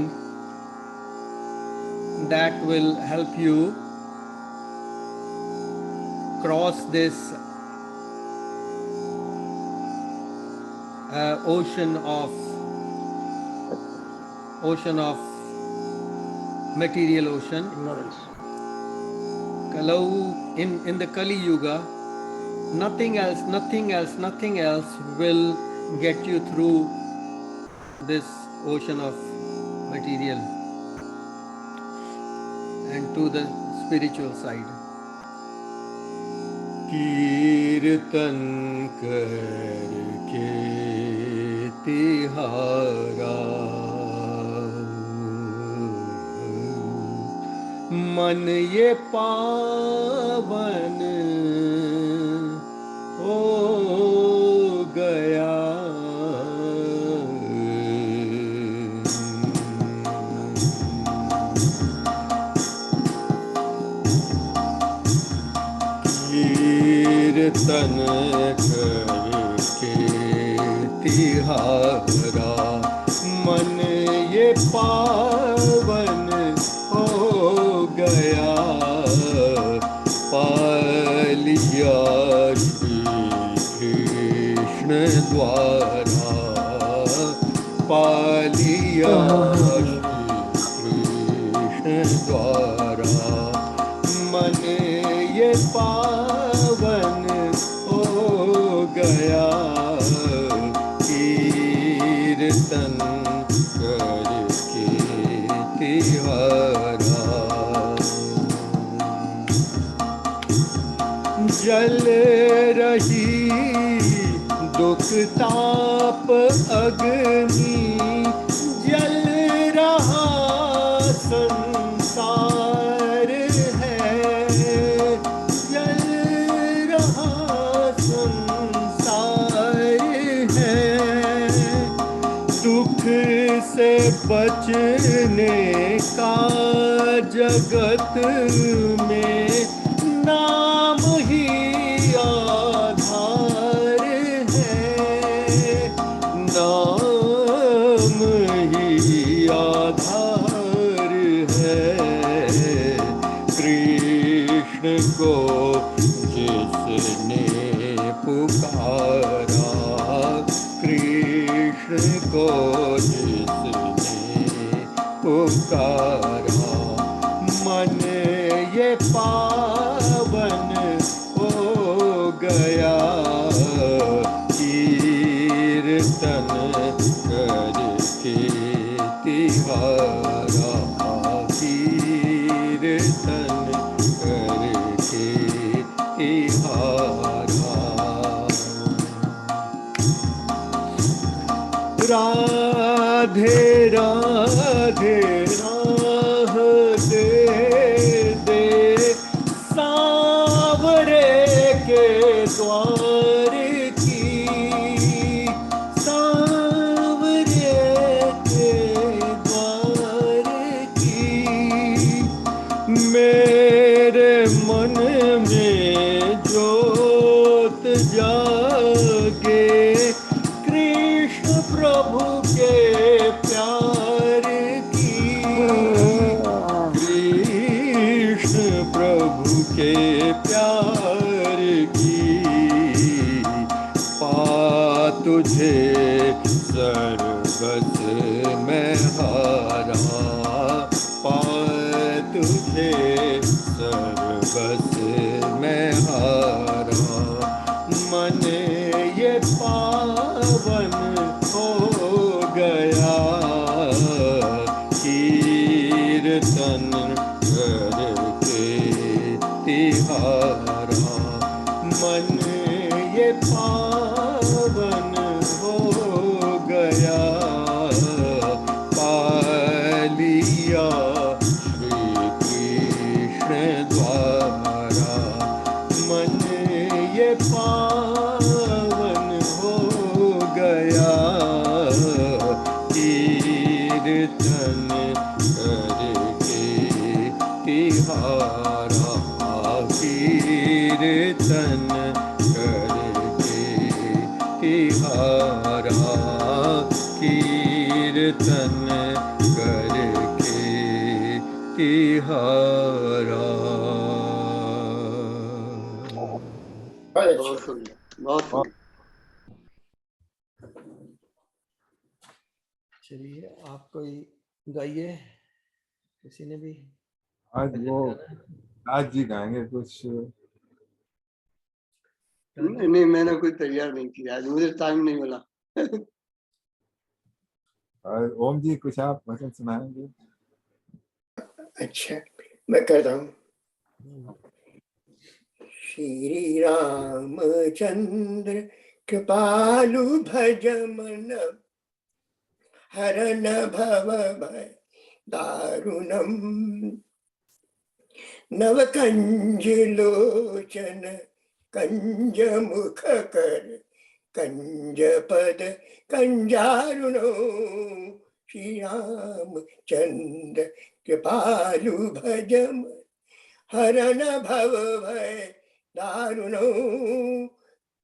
that will help you cross this ocean of material ocean. Ignorance. Kalau in the Kali Yuga, nothing else will get you through this ocean of material and to the spiritual side. कीर्तन करके तिहारा मन ये पावन हो गया। कीर्तन करके तिहारा मन ये पावन हो गया। पालिया श्री कृष्ण द्वारा पालिया श्री कृष्ण द्वारा मन ये पावन हो गया। कीर्तन करके तिहारा जल रही दुख ताप अग्नि जल रहा संसार है। जल रहा संसार है। दुख से बचने का जगत में नाम ही आधार है। नाम ही आधार है। कृष्ण को जिसने पुकारा कृष्ण को जिसने पुकारा मन ये पावन हो गया। कीर्तन करके तिहारा कीर्तन करके तिहारा। राधे राधे राह दे दे सांवरे के द्वार की। सांवरे के द्वार की मेरे मन में जोत जागे। कृष्ण प्रभु के प्यार की। कृष्ण प्रभु के प्यार की तुझे सर्वस में हारा, पाए तुझे सर्वस में हारा। मन ये पावन हो गया, कीर्तन करके तिहारा। मन ये पावन हो गया, पा लिया श्री कृष्ण द्वारा। मन ये पावन हो गया, कीर्तन करके तिहारा। कीर्तन करके तिहारा, कीर्तन करके तिहारा। बहुत अच्छा। बहुत सुंदर, बहुत सुंदर। चलिए आप कोई गाइए, किसी ने भी आज भजन वो गाना है? आज जी गाएंगे कुछ। नहीं, मैंने कोई तैयार नहीं किया आज, मुझे टाइम नहीं मिला। और ओम जी कुछ आप भजन सुनाएंगे? अच्छा, मैं करता हूँ। श्री रामचंद्र कृपालु भज मन, हरन भव भय दारुणम। नव कंज लोचन कंज मुख कर, कंज पद कंजारुणो। श्री राम चंद्र कृपालु भज मन, हरन भव भय दारुणो।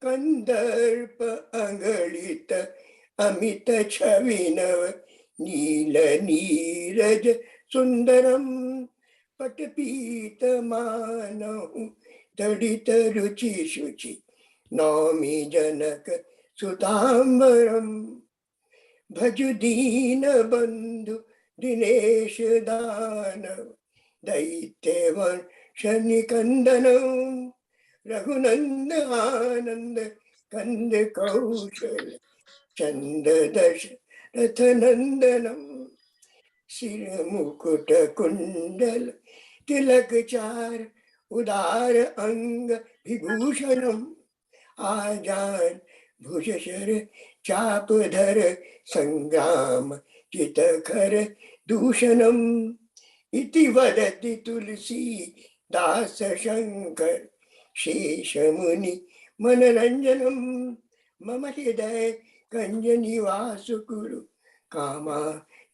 कंदर्प अंगलित अमित छवि नव, नील नीरज सुंदरम। पटपीत मानहु दड़ित रुचि शुचि, नौमि जनक सुतांबरम। भजु दीन बंधु दिनेश दानव, दैत्य वंश निकंदन। रघुनंद आनंद कंद कौशल, चंद दशरथ नंदनम। सिर मुकुट कुंडल तिलक चार, उदार अंग विभूषणम। आजान भुजशर चाप धर, संग्राम चित खर दूषणम। इति वदति तुलसी दास शंकर, शेष मुनि मनरंजनम। मम हृदय कंज निवास कुरु, कामा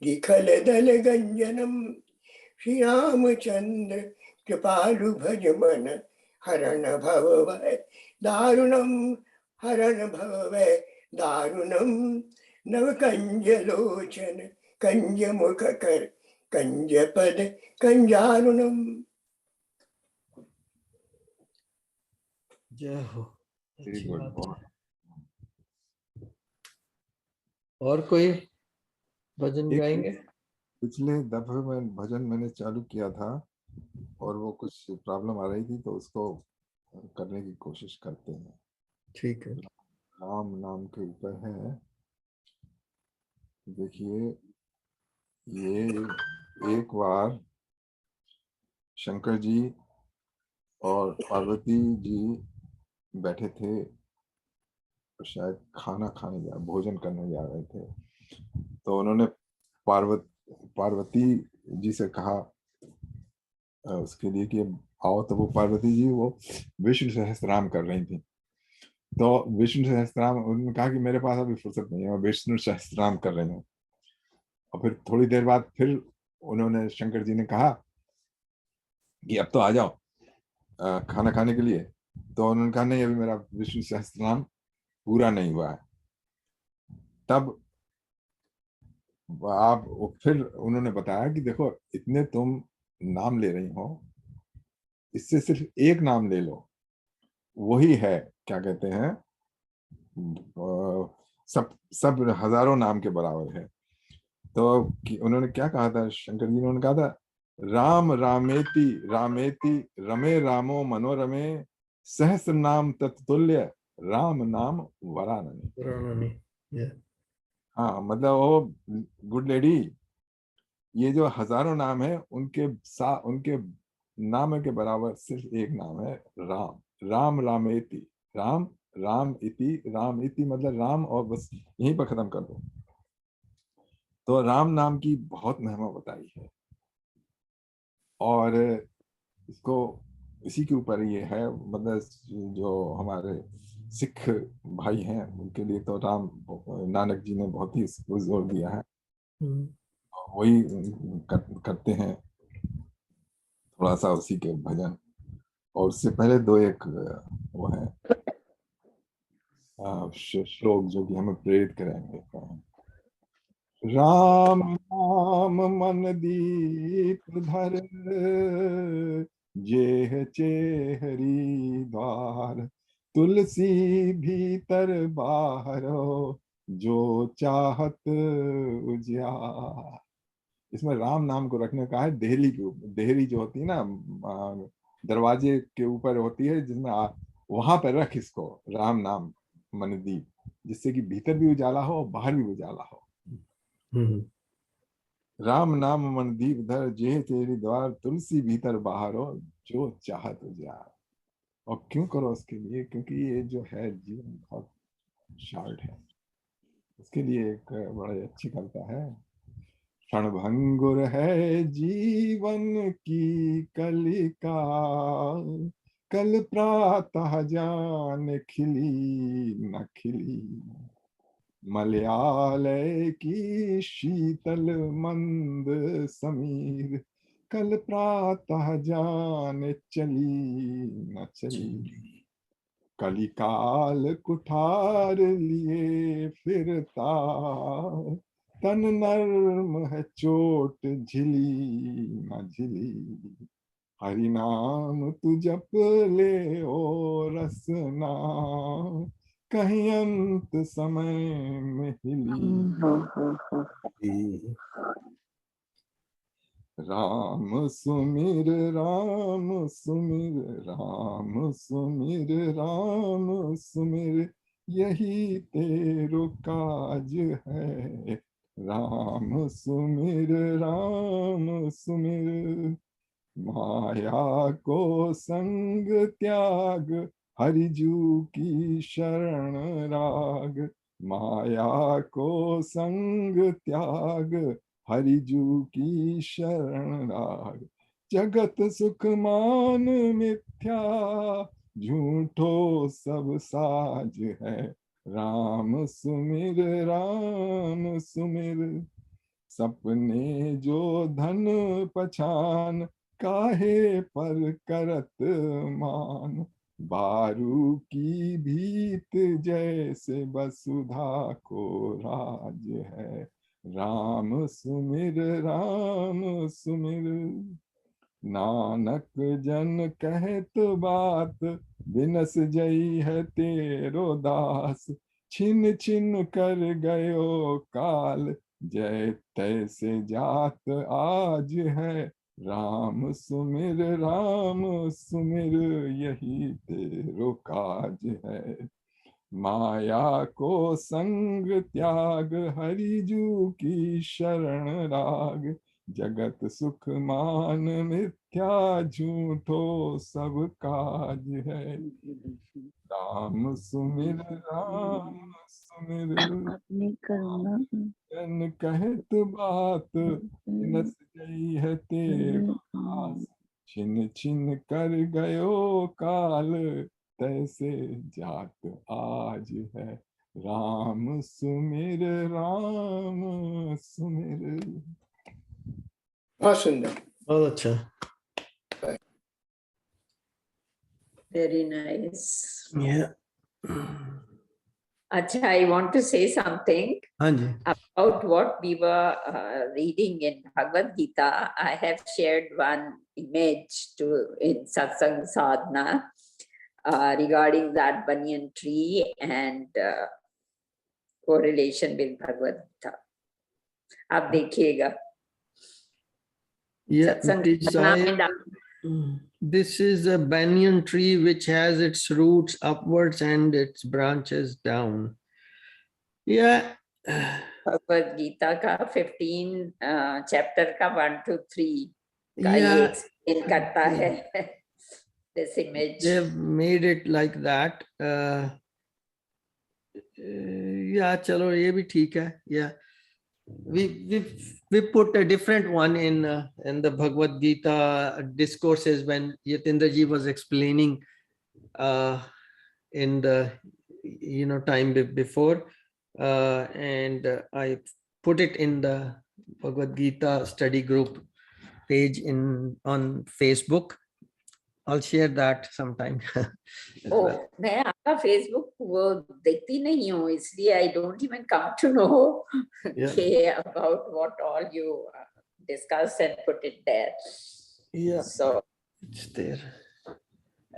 दिखल दल गंजनम। श्री रामचंद्र कृपालु भज मन, हरण भव भय दारुणम। हरण भव भय दारुणम। नव कंज लोचन कंज मुख कर, कंज पद कंजारुणम। जय हो, वेरी अच्छी गुड, बात बहुत। है। और कोई भजन एक गाएंगे? पिछले दफे में भजन मैंने चालू किया था और वो कुछ प्रॉब्लम आ रही थी, तो उसको करने की कोशिश करते हैं। ठीक है। राम नाम के ऊपर है। देखिए, ये एक बार शंकर जी और पार्वती जी बैठे थे, शायद खाना खाने भोजन करने जा रहे थे। तो उन्होंने पार्वती जी से कहा उसके लिए कि आओ। तो वो पार्वती जी वो विष्णु सहस्त्रनाम कर रही थी। तो विष्णु सहस्त्रनाम, उन्होंने कहा कि मेरे पास अभी फुर्सत नहीं है, मैं विष्णु सहस्त्रनाम कर रही हूँ। और फिर थोड़ी देर बाद फिर उन्होंने, शंकर जी ने कहा कि अब तो आ जाओ खाना खाने के लिए। तो उन्होंने कहा नहीं, अभी मेरा विष्णु सहस्त्रनाम पूरा नहीं हुआ है। तब आप फिर उन्होंने बताया कि देखो, इतने तुम नाम ले रही हो, इससे सिर्फ एक नाम ले लो, वही है क्या कहते हैं सब हजारों नाम के बराबर है। तो उन्होंने क्या कहा था, शंकर जी ने उन्होंने कहा था, राम रामेति रामेति रमे रामो मनोरमे सहस्र नाम तत्तुल्य राम नाम वरानने। हाँ, मतलब वो गुड लेडी, ये जो हजारों नाम है उनके नाम के बराबर सिर्फ एक नाम है, राम। राम रामेति, राम राम इति मतलब राम, और बस यहीं पर खत्म कर दो। तो राम नाम की बहुत महिमा बताई है, और इसको इसी के ऊपर ये है, मतलब जो हमारे सिख भाई हैं उनके लिए तो राम, नानक जी ने बहुत ही इसको जोर दिया है, वही करते हैं थोड़ा सा उसी के भजन। और उससे पहले दो एक वो है श्लोक जो कि हमें प्रेरित करेंगे। राम नाम मन दीप धर जेह चेहरी द्वार, तुलसी भीतर बाहरो जो चाहत उजियार। इसमें राम नाम को रखने का है देहली के ऊपर। देहरी जो होती है ना, दरवाजे के ऊपर होती है, जिसमें वहां पर रख इसको, राम नाम मन दीप, जिससे कि भीतर भी उजाला हो और बाहर भी उजाला हो। राम नाम मन दीप धर जेह तेरी द्वार, तुलसी भीतर बाहर हो जो चाहत उजियार। और क्यों करो उसके लिए, क्योंकि ये जो है जीवन बहुत शॉर्ट है, उसके लिए एक बड़ी अच्छी कविता है। क्षणभंगुर है जीवन की कलिका, कल प्रातः जान खिली न खिली, मलयालय की शीतल मंद समीर, कल प्रातः जान चली न चली, कलिकाल कुठार लिए फिरता, तन नर्म है चोट झिली न झिली, हरि नाम तू जप ले ओ रसना, कहीं अंत समय में हिली। राम सुमिर राम सुमिर राम सुमिर राम सुमिर, यही तेरो काज है। राम सुमिर राम सुमिर, माया को संग त्याग हरिजू की शरण राग, माया को संग त्याग हरिजू की शरण राग, जगत सुख मान मिथ्या झूठो सब साज है। राम सुमिर राम सुमिर, सपने जो धन पछान काहे पर करत मान, बारू की भीत जैसे वसुधा को राज है। राम सुमिर राम सुमिर, नानक जन कहत बात बिनस जई है तेरो दास, छिन छिन कर गयो काल जय तैसे जात आज है। राम सुमिर यही तेरो काज है। माया को संग त्याग हरिजू की शरण राग, जगत सुख मान मिथ्या झूठो सब काज है। राम सुमिर अपनी करुणा जन कहत बात बिनस गई है तेरो दास, छिन छिन कर गयो काल तैसे जात आज है। राम सुमिर बहुत सुंदर, बहुत अच्छा। Very nice. Yeah. Acha, I want to say something हाँ जी। about what we were reading in Bhagavad Gita. I have shared one image in Satsang Sadhana regarding that banyan tree, and correlation with Bhagavad Gita. आप देखिएगा Yeah, सत्संग desire. में डाल- This is a banyan tree which has its roots upwards and its branches down. Yeah. Bhagavad Gita का 15 chapter का 1 to 3 का ये Yeah. Explain करता है this image. They've made it like that. Yeah, chalo, ye bhi theek hai. Yeah. We put a different one in the Bhagavad Gita discourses when Yatindra ji was explaining in the time before, and I put it in the Bhagavad Gita study group page on Facebook. I'll share that sometime. as Oh, well. मैं आपका Facebook वो देखती नहीं हूँ, इसलिए I don't even come to know Yeah. about what all you discuss and put it there. Yeah. So It's there.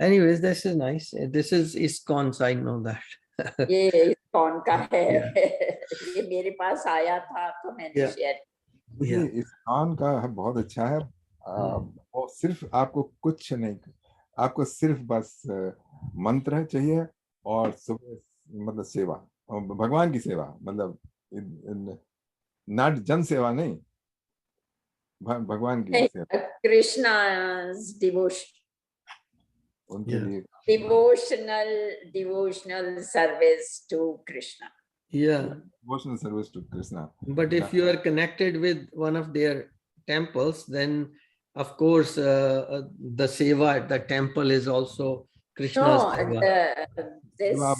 Anyways, this is nice. This is ISKCON, I know that. ये कौन का है? Yeah. ये मेरे पास आया था तो मैंने Yeah. शेयर। ये ISKCON का बहुत अच्छा है। वो सिर्फ आपको कुछ नहीं, आपको सिर्फ बस मंत्र चाहिए और सुबह मतलब सेवा, भगवान की सेवा, मतलब नाट जन सेवा नहीं, भगवान की सेवा, कृष्णा's devotion, उनके लिए devotional service to Krishna. Yeah. devotional service to Krishna. But if you are connected with one of their temples, then of course the seva at the temple is also Krishna's No, seva.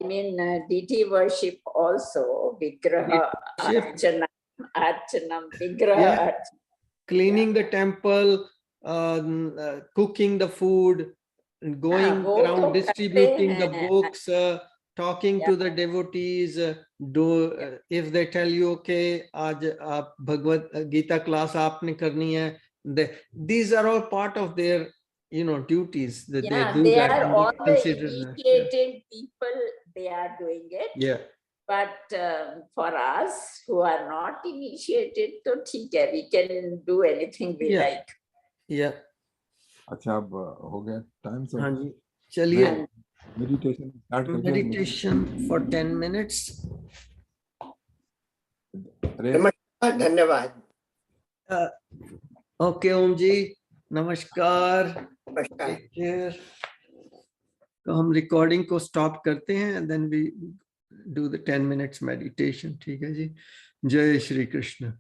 I mean deity worship also, Vigraha Worship. Archanam, Vigraha Yeah. Archanam. Cleaning the temple, cooking the food, going वो around तो distributing the करते हैं। books, talking to the devotees. If they tell you, okay, आज आप Bhagavad Gita class आपने करनी है, these are all part of their duties that Yeah, they do they that. are and all the consider that. initiated people, they are doing it. Yeah. But for us who are not initiated, तो ठीक है, we can do anything we Yeah. like. Yeah. अच्छा, अब हो गया time, से हाँ जी, चलिए मेडिटेशन स्टार्ट करके meditation for 10 minutes. नमस्कार, धन्यवाद। Okay, Om ji, नमस्कार। नमस्कार। Take care. तो हम रिकॉर्डिंग को स्टॉप करते हैं and then we do the 10 minutes meditation. ठीक है जी, जय श्री कृष्ण।